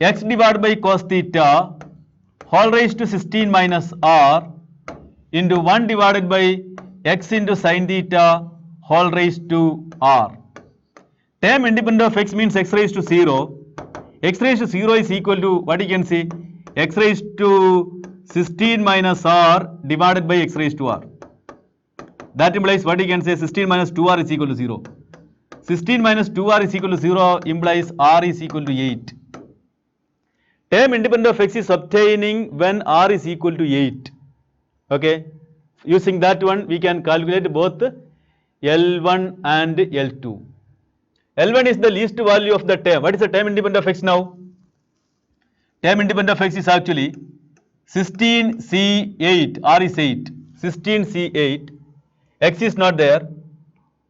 x divided by cos theta whole raised to 16 minus R into 1 divided by x into sin theta whole raised to R. Term independent of x means x raised to 0. X raised to 0 is equal to, what you can see, x raised to 16 minus R divided by x raised to R. That implies, what you can say, 16 minus 2R is equal to 0. 16 minus 2R is equal to 0 implies R is equal to 8. Term independent of x is obtaining when R is equal to 8. Okay. Using that one, we can calculate both L1 and L2. L1 is the least value of the term. What is the term independent of x now? Term independent of x is actually 16C8, R is 8, 16C8, x is not there,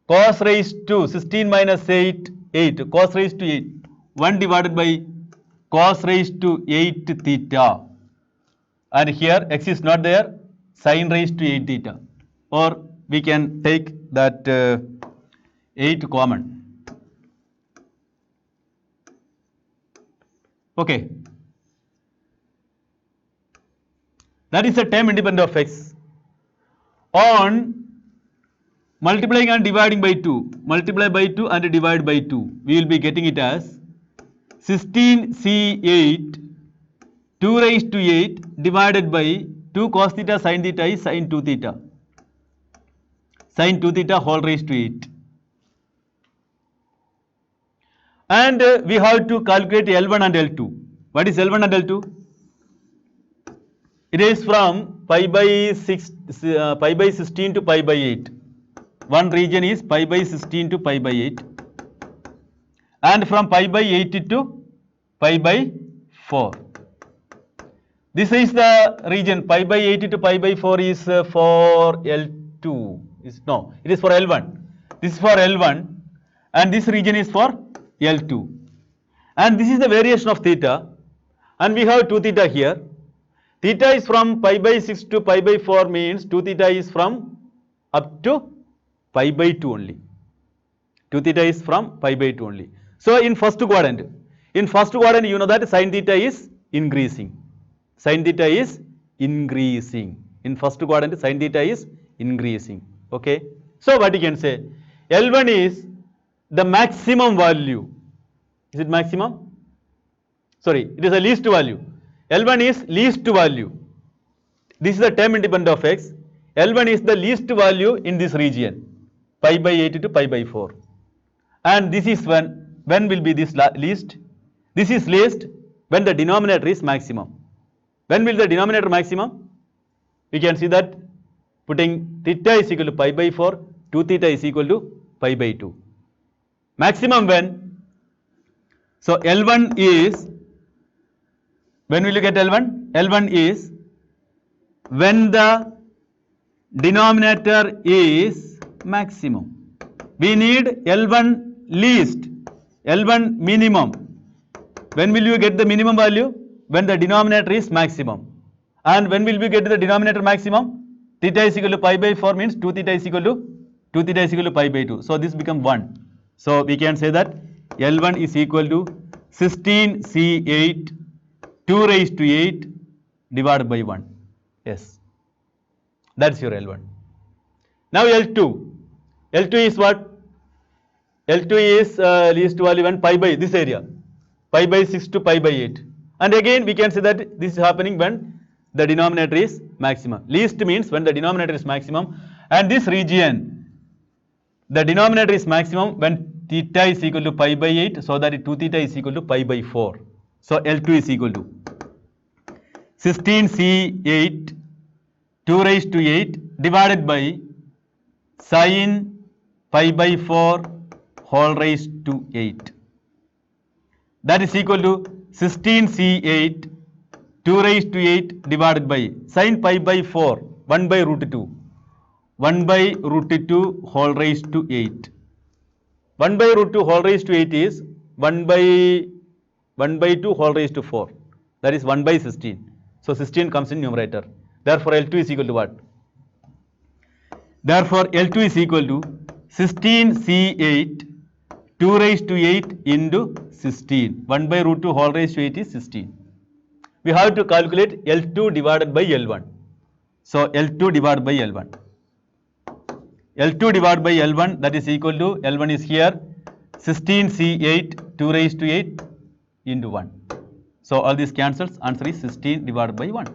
cos raised to 16 minus 8, 8, cos raised to 8, 1 divided by cos raised to 8 theta, and here x is not there, sin raised to 8 theta, or we can take that 8 common. Okay. That is the term independent of x. On multiplying and dividing by 2, multiply by 2 and divide by 2, we will be getting it as 16C8 2 raised to 8 divided by 2 cos theta sin theta is sin 2 theta. Sin 2 theta whole raised to 8. And we have to calculate L1 and L2. What is L1 and L2? It is from pi by 16 to pi by 8. One region is pi by 16 to pi by 8. And from pi by 8 to pi by 4. This is the region, pi by 8 to pi by 4 is for L2. No, it is for L1. This is for L1 and this region is for L2. And this is the variation of theta, and we have 2 theta here. Theta is from pi by 6 to pi by 4 means 2 theta is from up to pi by 2 only. 2 theta is from pi by 2 only. So in first quadrant, you know that sin theta is increasing. Sin theta is increasing. In first quadrant, sin theta is increasing. Okay. So what you can say? L1 is the maximum value. Is it maximum? Sorry, it is the least value. L1 is least value. This is the term independent of x. L1 is the least value in this region, pi by 8 to pi by 4. And this is when will be this least? This is least when the denominator is maximum. When will the denominator maximum? We can see that putting theta is equal to pi by 4, 2 theta is equal to pi by 2. Maximum when? So L1 is, when will you get L1? L1 is when the denominator is maximum. We need L1 least, L1 minimum. When will you get the minimum value? When the denominator is maximum. And when will we get the denominator maximum? Theta is equal to pi by 4 means 2 theta is equal to pi by 2. So this becomes 1. So we can say that L1 is equal to 16C8 2 raised to 8 divided by 1. Yes. That's your L1. Now L2. L2 is what? L2 is least value when pi by this area. Pi by 6 to pi by 8. And again we can say that this is happening when the denominator is maximum. Least means when the denominator is maximum, and this region, the denominator is maximum when theta is equal to pi by 8, so that 2 theta is equal to pi by 4. So L2 is equal to 16C8 2 raised to 8 divided by sin pi by 4 whole raised to 8. That is equal to 16C8 2 raised to 8 divided by sin pi by 4 1 by root 2. 1 by root 2 whole raised to 8. 1 by root 2 whole raised to 8 is 1 by 2 whole raised to 4. That is 1 by 16. So 16 comes in numerator. Therefore L2 is equal to what? Therefore L2 is equal to 16C8 2 raised to 8 into 16. 1 by root 2 whole raised to 8 is 16. We have to calculate L2 divided by L1. So L2 divided by L1. L2 divided by L1, that is equal to, L1 is here, 16C8 2 raised to 8 into 1. So all these cancels, answer is 16 divided by 1.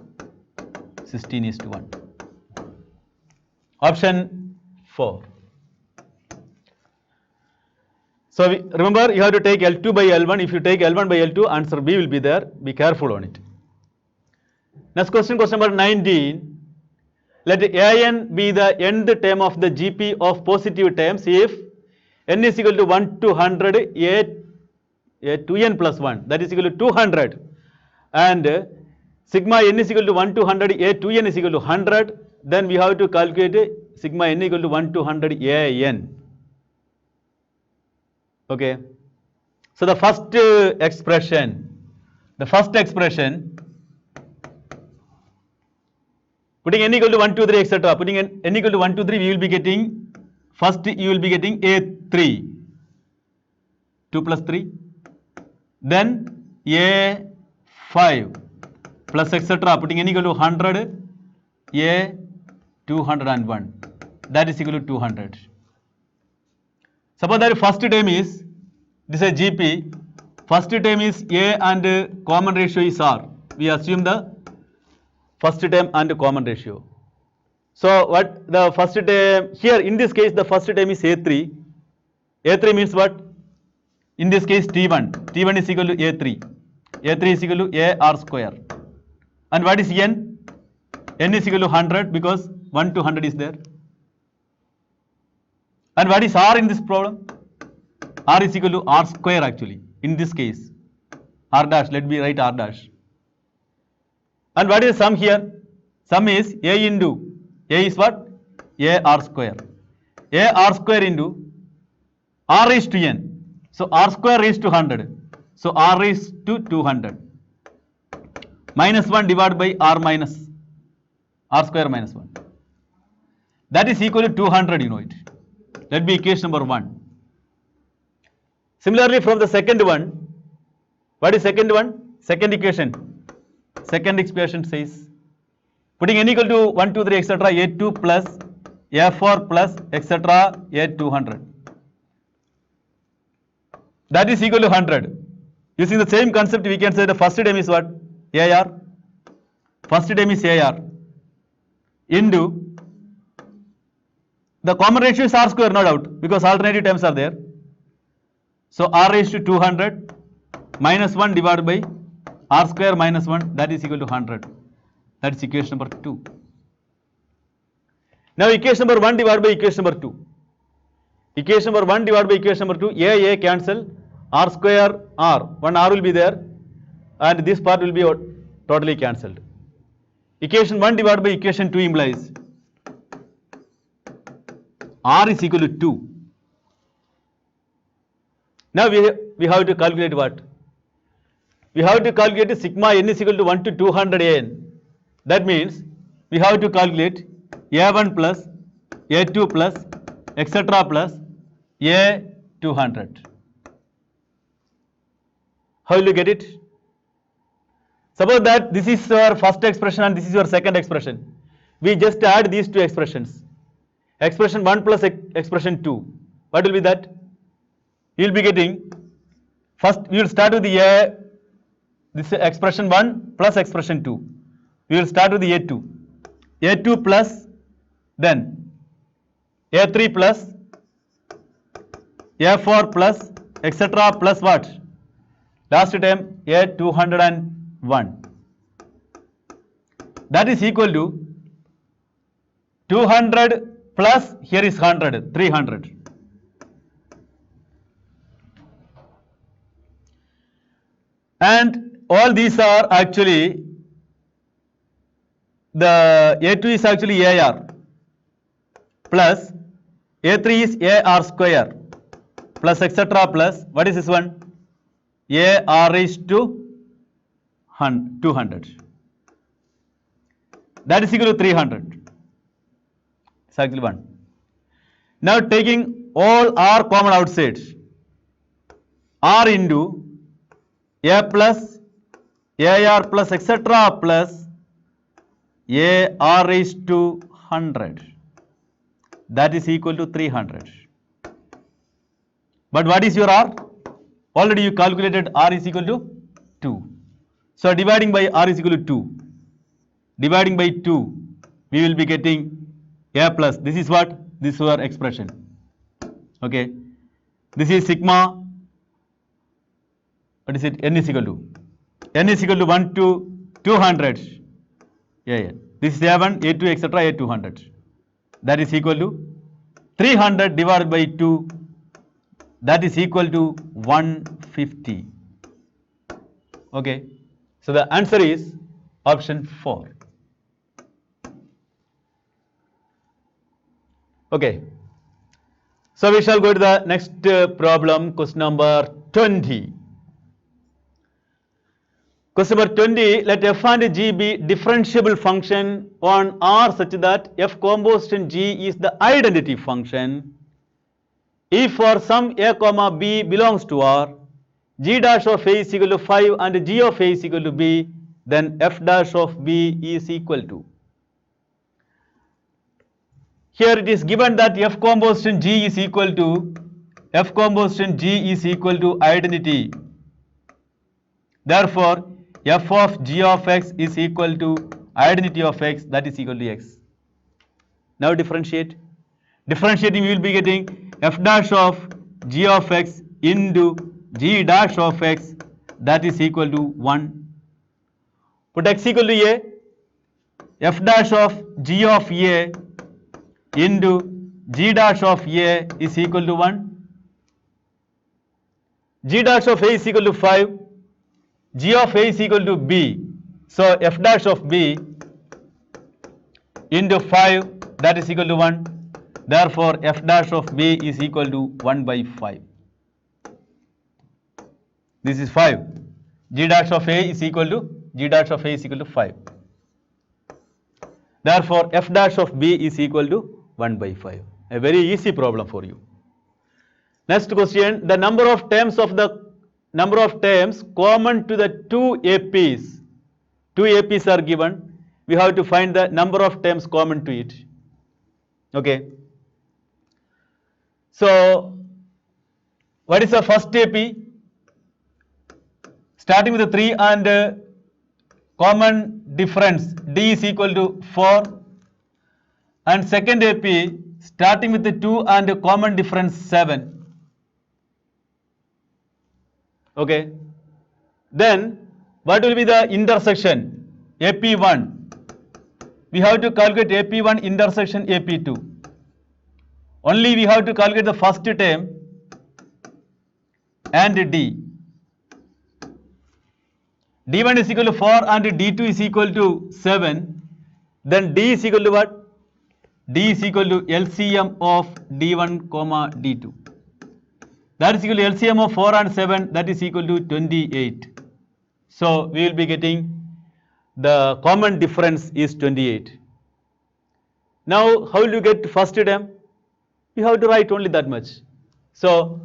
16 is to 1. Option 4. So remember, you have to take L2 by L1. If you take L1 by L2, answer B will be there. Be careful on it. Next question, question number 19. Let an be the nth term of the GP of positive terms if n is equal to 1 to 100 a 2n plus 1, that is equal to 200, and sigma n is equal to 1 to 100 a 2n is equal to 100. Then we have to calculate sigma n equal to 1 to 100 an. Okay. So the first expression, putting n equal to 1, 2, 3, etc. Putting n equal to 1, 2, 3, we will be getting, first you will be getting a3, 2 plus 3, then a5 plus etc. Putting n equal to 100, a 201, that is equal to 200. Suppose that first term is, this is GP, first term is a and common ratio is r. We assume the first term and common ratio. So what the first term here, in this case the first term is a3. a3 means what? In this case t1 is equal to a3 is equal to a r square. And what is n? N is equal to 100 because 1 to 100 is there. And what is r in this problem? R is equal to r square actually. In this case, r dash, let me write r dash. And what is sum here? Sum is a into, a is what? A r square. A r square into r raised to n. So r square raised to 100. So r raised to 200. Minus 1 divided by r minus, r square minus 1. That is equal to 200, you know it. Let be equation number 1. Similarly, from the second one, what is second one? Second equation. Second expression says, putting n equal to 1, 2, 3, etc. a2 plus a4 plus etc. a200. That is equal to 100. Using the same concept, we can say the first term is what? AR. First term is AR into the common ratio is r square, no doubt, because alternative terms are there. So r raised to 200 minus 1 divided by r square minus 1, that is equal to 100. That is equation number 2. Now equation number 1 divided by equation number 2. Equation number 1 divided by equation number 2, a cancel, r square r, one r will be there and this part will be totally cancelled. Equation 1 divided by equation 2 implies r is equal to 2. Now we have to calculate what? We have to calculate sigma n is equal to 1 to 200 an. That means we have to calculate a1 plus a2 plus etc. plus a200. How will you get it? Suppose that this is your first expression and this is your second expression. We just add these two expressions. Expression 1 plus expression 2. What will be that? You will be getting, first we will start with the a, this expression 1 plus expression 2. We will start with the a2. a2 plus, then a3 plus, a4 plus, etc. plus what? Last term a201. That is equal to 200 plus, here is 100, 300. And all these are actually, the a2 is actually ar plus a3 is ar square plus etc. plus, what is this one? ar raised to 200. That is equal to 300. It's actually 1. Now taking all r common outside, r into a plus ar plus etc. plus ar raised to 100. That is equal to 300. But what is your r? Already you calculated r is equal to 2. So dividing by r is equal to 2. Dividing by 2, we will be getting a plus. This is what? This is our expression. Okay. This is sigma. What is it? N is equal to? N is equal to 1 to 200. Yeah. This is a1, a2, etc. a200. That is equal to 300 divided by 2. That is equal to 150. Okay. So the answer is option 4. Okay. So we shall go to the next problem, question number 20. Question number 20, let f and g be differentiable function on R such that f composed in g is the identity function. If for some a comma b belongs to R, g dash of a is equal to 5 and g of a is equal to b, then f dash of b is equal to. Here it is given that f composed in g is equal to, f composed in g is equal to identity. Therefore, f of g of x is equal to identity of x, that is equal to x. Now differentiate. Differentiating, we will be getting f dash of g of x into g dash of x, that is equal to 1. Put x equal to a, f dash of g of a into g dash of a is equal to 1. G dash of a is equal to 5. G of a is equal to b. So f dash of b into 5, that is equal to 1. Therefore, f dash of b is equal to 1 by 5. This is 5. G dash of a is equal to 5. Therefore, f dash of b is equal to 1 by 5. A very easy problem for you. Next question, the number of terms common to the two APs. Two APs are given. We have to find the number of terms common to it. Okay. So, what is the first AP? Starting with the 3 and common difference d is equal to 4. And second AP starting with the 2 and common difference 7. Okay. Then What will be the intersection? AP1. We have to calculate AP1 intersection AP2. Only we have to calculate the first term and D. D1 is equal to 4 and D2 is equal to 7. Then D is equal to what? D is equal to LCM of D1 comma D2. That is equal to LCM of 4 and 7, that is equal to 28. So we will be getting the common difference is 28. Now how will you get first term? You have to write only that much. So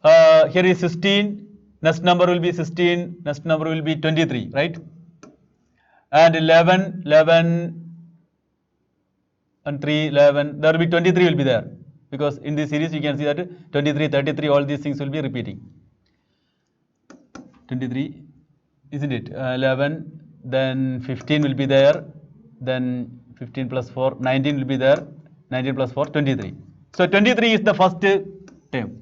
here is 16, next number will be 16, next number will be 23, right? And 11, 11 and 3, 11, there will be 23 will be there. Because in this series you can see that 23, 33, all these things will be repeating. 23, isn't it? 11, then 15 will be there, then 15 plus 4, 19 will be there, 19 plus 4, 23. So 23 is the first term.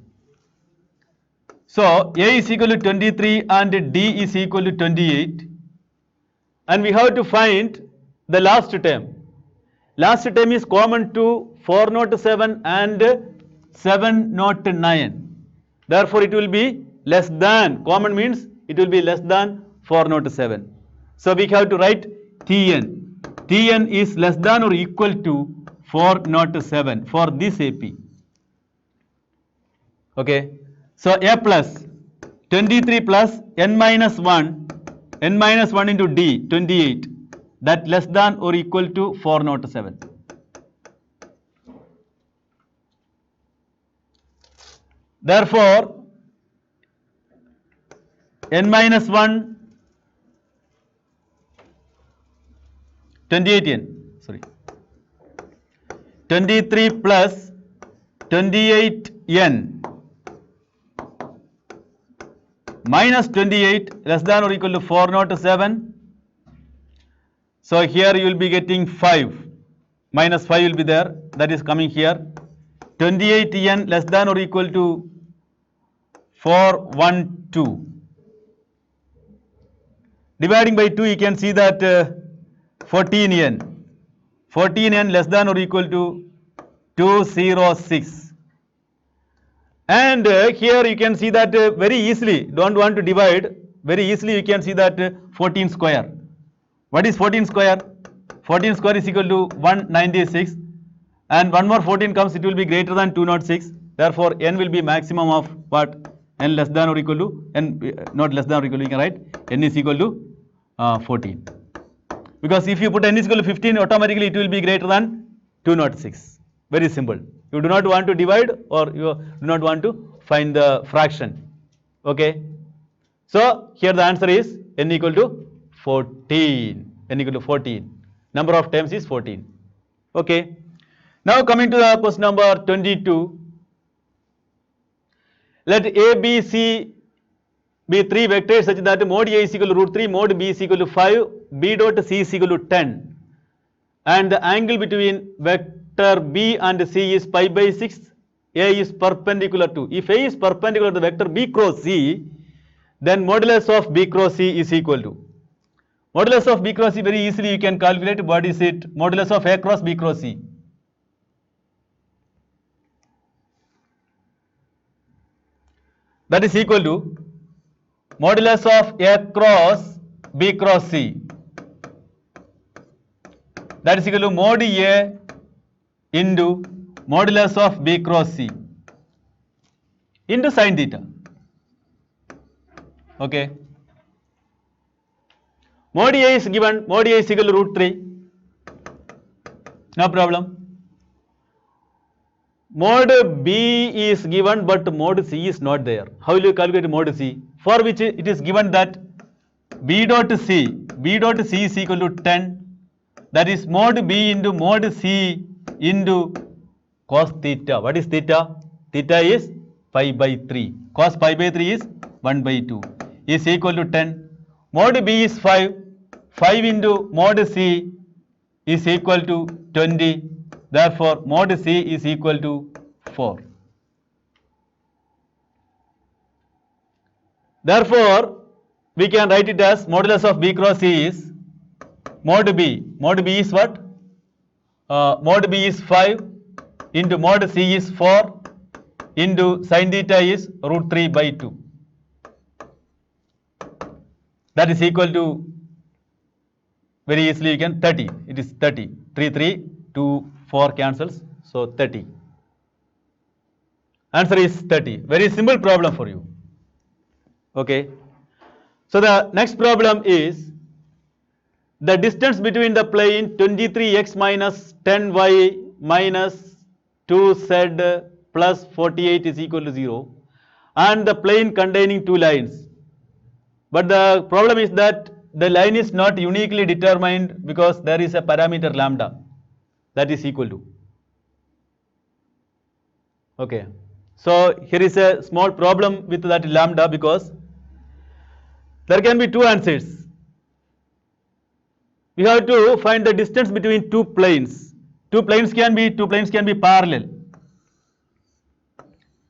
So A is equal to 23 and D is equal to 28. And we have to find the last term. Last term is common to 407 and 709. Therefore, it will be less than. Common means it will be less than 407. So we have to write Tn. Tn is less than or equal to 407 for this AP. Okay. So A plus 23 plus n minus 1 into D 28. That less than or equal to 407. Therefore, n minus 1, 28n, sorry, 23 plus 28n minus 28 less than or equal to 407. So here you will be getting 5, minus 5 will be there, that is coming here. 28n less than or equal to 412. Dividing by 2, you can see that 14n. 14n less than or equal to 206. And here you can see that very easily, don't want to divide, very easily you can see that 14 square. What is 14 square? 14 square is equal to 196, and one more 14 comes, it will be greater than 206. Therefore, n will be maximum of what? N less than or equal to, n not less than or equal to, you can write n is equal to 14. Because if you put n is equal to 15, automatically it will be greater than 206. Very simple. You do not want to divide or you do not want to find the fraction. Okay. So here the answer is n equal to 14. N equal to 14. Number of terms is 14. Okay. Now coming to the question number 22. Let A, B, C be three vectors such that mod A is equal to root 3, mod B is equal to 5, B dot C is equal to 10. And the angle between vector B and C is pi by 6. A is perpendicular to. If A is perpendicular to the vector B cross C, then modulus of B cross C is equal to. Modulus of B cross C, very easily you can calculate. What is it? Modulus of A cross B cross C. That is equal to modulus of A cross B cross C. That is equal to mod A into modulus of B cross C into sin theta. Okay. Mod A is given, mod A is equal to root 3. No problem. Mod B is given, but mod C is not there. How will you calculate mod C? For which it is given that B dot C is equal to 10. That is mod B into mod C into cos theta. What is theta? Theta is pi by 3. Cos pi by 3 is 1 by 2 is equal to 10. Mod B is 5. 5 into mod C is equal to 20. Therefore, mod C is equal to 4. Therefore, we can write it as modulus of B cross C is mod B. Mod B is what? Mod B is 5 into mod C is 4 into sin theta is root 3 by 2. That is equal to, very easily you can 30. It is 30. 3, 3, 2, 4 cancels. So 30. Answer is 30. Very simple problem for you. Okay. So the next problem is the distance between the plane 23x minus 10y minus 2z plus 48 is equal to 0 and the plane containing two lines. But the problem is that the line is not uniquely determined because there is a parameter lambda that is equal to. Okay. So here is a small problem with that lambda because there can be two answers. We have to find the distance between two planes. Two planes can be parallel.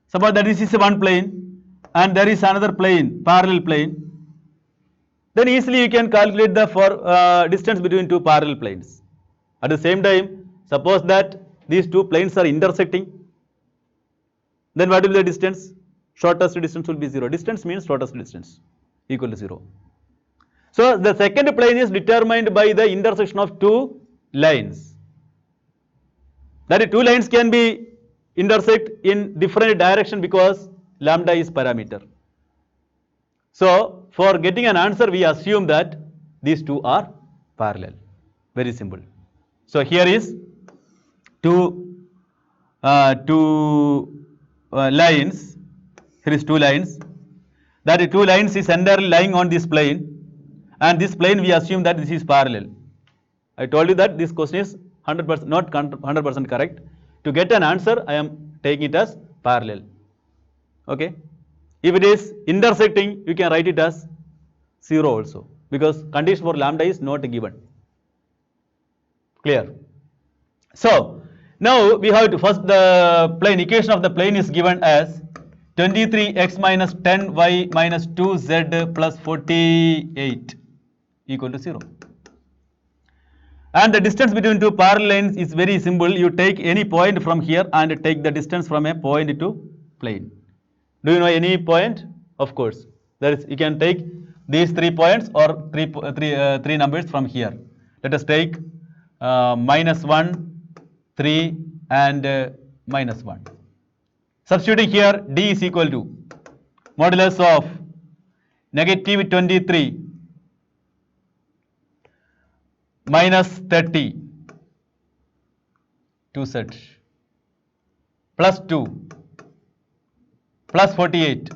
Suppose that this is one plane and there is another plane, parallel plane. Then easily you can calculate the distance between two parallel planes. At the same time, suppose that these two planes are intersecting. Then what will be the distance? Shortest distance will be 0. Distance means shortest distance equal to 0. So the second plane is determined by the intersection of two lines. That is, two lines can be intersect in different direction because lambda is parameter. So for getting an answer, we assume that these two are parallel. Very simple. So here is two lines. Here is two lines. That two lines is entirely lying on this plane, and this plane we assume that this is parallel. I told you that this question is 100% not 100% correct. To get an answer, I am taking it as parallel. Okay. If it is intersecting, you can write it as 0 also because condition for lambda is not given. Clear? So now we have to first the plane equation of the plane is given as 23x minus 10y minus 2z plus 48 equal to 0. And the distance between two parallel lines is very simple. You take any point from here and take the distance from a point to plane. Do you know any point? Of course. That is, you can take these 3 points or three numbers from here. Let us take minus 1, 3 and minus 1. Substituting here, d is equal to modulus of negative 23 minus 30 2z plus 2 plus 48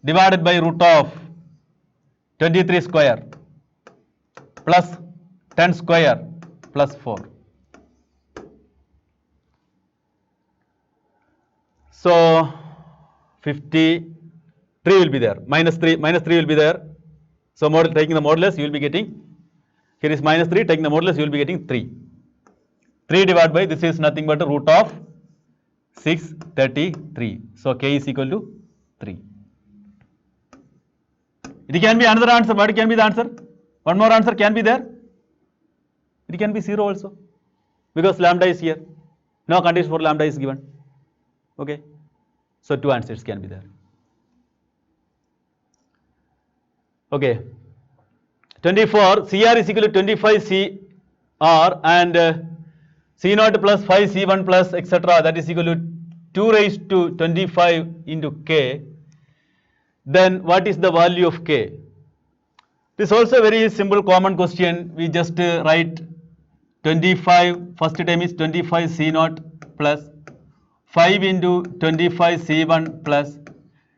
divided by root of 23 square plus 10 square plus 4. So 53 will be there, minus 3 will be there. So taking the modulus, you will be getting, here is minus 3, taking the modulus, you will be getting 3. 3 divided by, this is nothing but a root of 633. So k is equal to 3. It can be another answer. What can be the answer? One more answer can be there. It can be 0 also because lambda is here. No condition for lambda is given. Okay. So two answers can be there. Okay. 24 CR is equal to 25 CR and C0 plus 5 C1 plus etc. that is equal to 2 raised to 25 into K. Then what is the value of K? This is also a very simple common question. We just write 25, first term is 25 C0 plus 5 into 25 C1 plus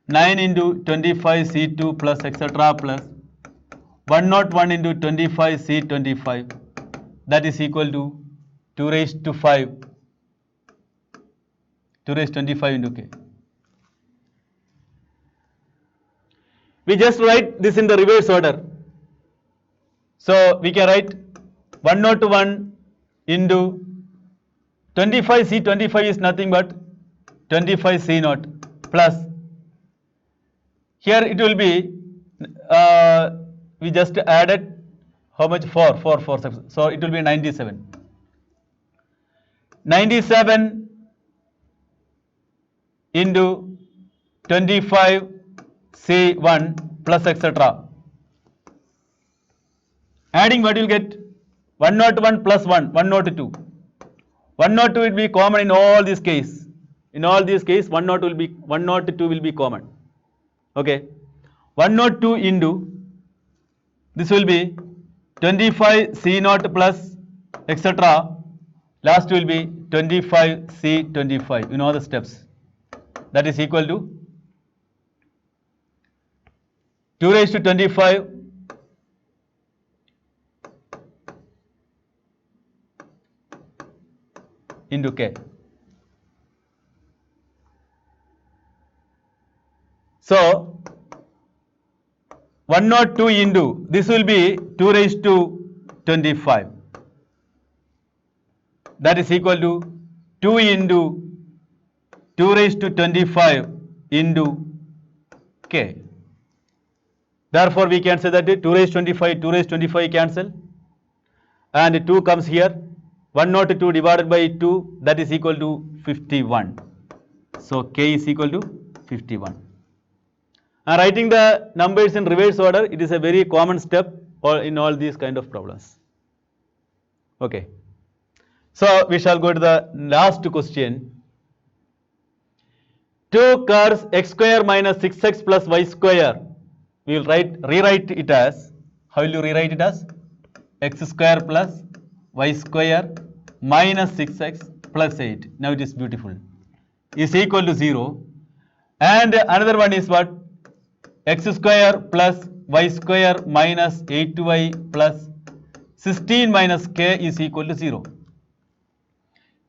9 into 25 C2 plus etc. plus 101 into 25 C25 that is equal to 2 raised to 5, 2 raised to 25 into K. We just write this in the reverse order. So we can write 101 into 25 C25 is nothing but 25 C0 plus, here it will be We just added how much? 4, 4, 4, 6. So it will be 97. 97 into 25 C1 plus etc. Adding what you will get? 101 plus 1, 102. 102 will be common in all these cases. In all these cases, 102 will be common. Okay. 102 into this will be 25 C0 plus etc. Last will be 25 C25. You know the steps. That is equal to 2 raised to 25 into K. So 102 into this will be 2 raised to 25. That is equal to 2 into 2 raised to 25 into K. Therefore, we can say that 2 raised to 25, 2 raised to 25 cancel, and 2 comes here. 102 divided by 2, that is equal to 51. So K is equal to 51. And writing the numbers in reverse order, it is a very common step in all these kind of problems. Okay. So we shall go to the last question. Two curves x square minus 6x plus y square. We will rewrite it as, how will you rewrite it as? X square plus y square minus 6x plus 8. Now it is beautiful. Is equal to 0. And another one is what? X square plus y square minus 8y plus 16 minus k is equal to 0.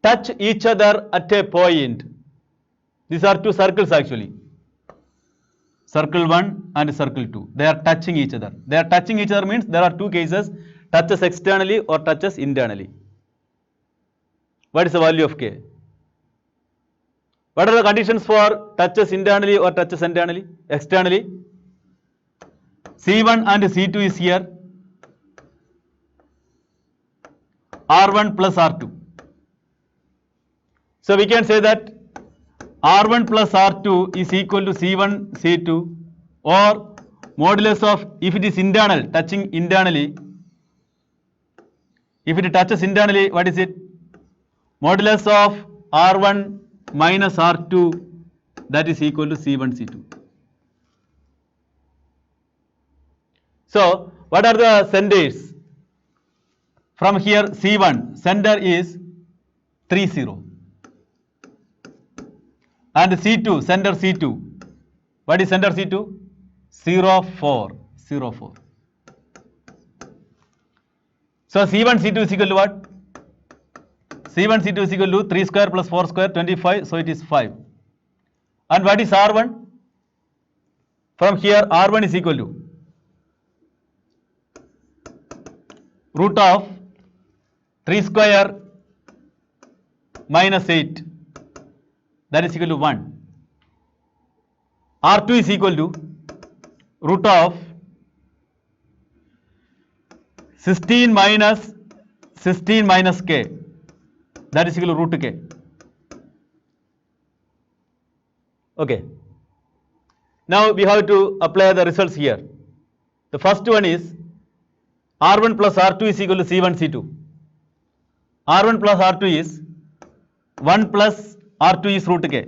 Touch each other at a point. These are two circles actually. Circle 1 and circle 2. They are touching each other. They are touching each other means there are two cases, touches externally or touches internally. What is the value of k? What are the conditions for touches internally or touches externally? C1 and C2 is here. R1 plus R2. So we can say that R1 plus R2 is equal to C1, C2, or modulus of, if it is internal, touching internally, if it touches internally, what is it? Modulus of R1 minus R2, that is equal to C1, C2. So, what are the centers? From here, C1, center is 3, 0. And C2, center C2. What is center C2? 0, 4, 0, 4. So C1, C2 is equal to what? C1, C2 is equal to 3 square plus 4 square, 25. So it is 5. And what is R1? From here, R1 is equal to root of 3 square minus 8. That is equal to 1. R2 is equal to root of 16 minus k. That is equal to root k. Okay. Now we have to apply the results here. The first one is R1 plus R2 is equal to C1, C2. R1 plus R2 is 1 plus R2 is root k.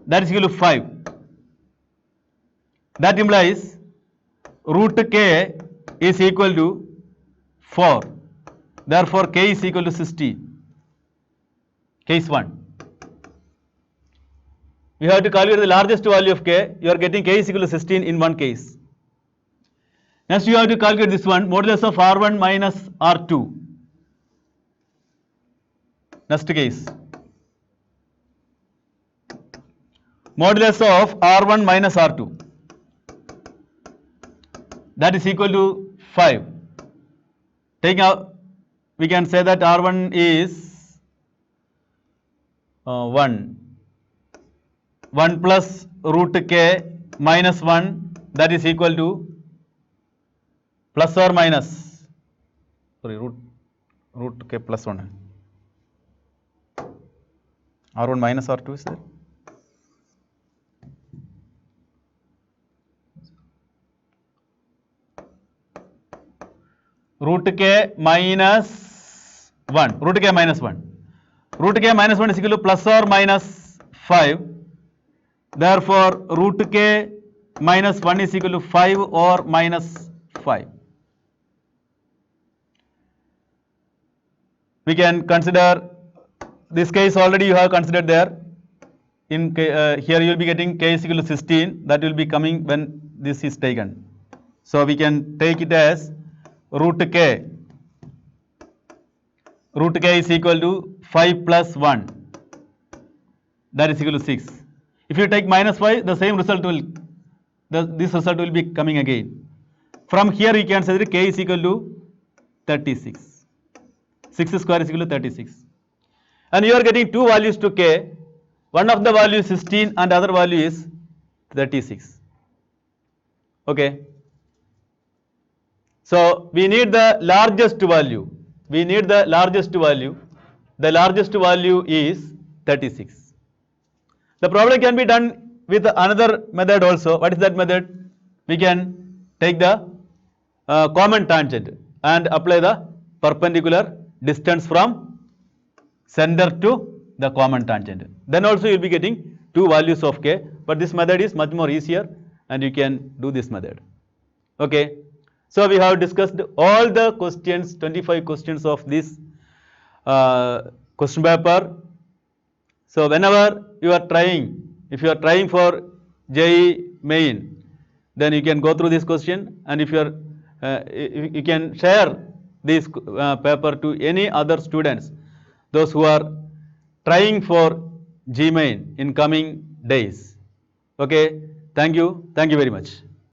That is equal to 5. That implies root k is equal to 4. Therefore, k is equal to 60. Case 1. We have to calculate the largest value of k. You are getting k is equal to 16 in one case. Next, you have to calculate this one, modulus of R1 minus R2. Next case. Modulus of R1 minus R2. That is equal to 5. Taking out, we can say that R1 is 1 plus root k minus 1 that is equal to plus or minus, sorry, root k plus 1. R1 minus R2 is there? Root k minus 1. Root k minus 1. Root k minus 1 is equal to plus or minus 5. Therefore, root k minus 1 is equal to 5 or minus 5. We can consider this case already you have considered there. In here you will be getting k is equal to 16. That will be coming when this is taken. So we can take it as root k. Root k is equal to 5 plus 1. That is equal to 6. If you take minus 5, the same result will, this result will be coming again. From here you can say that k is equal to 36. 6 square is equal to 36. And you are getting two values to k. One of the value is 16 and other value is 36. Okay. So we need the largest value. We need the largest value. The largest value is 36. The problem can be done with another method also. What is that method? We can take the common tangent and apply the perpendicular distance from center to the common tangent. Then also you will be getting two values of k, but this method is much more easier and you can do this method. Okay. So we have discussed all the questions, 25 questions of this question paper. So whenever you are trying, if you are trying for JEE main, then you can go through this question, and if you are you can share this paper to any other students, those who are trying for JEE main in coming days. Okay, thank you very much.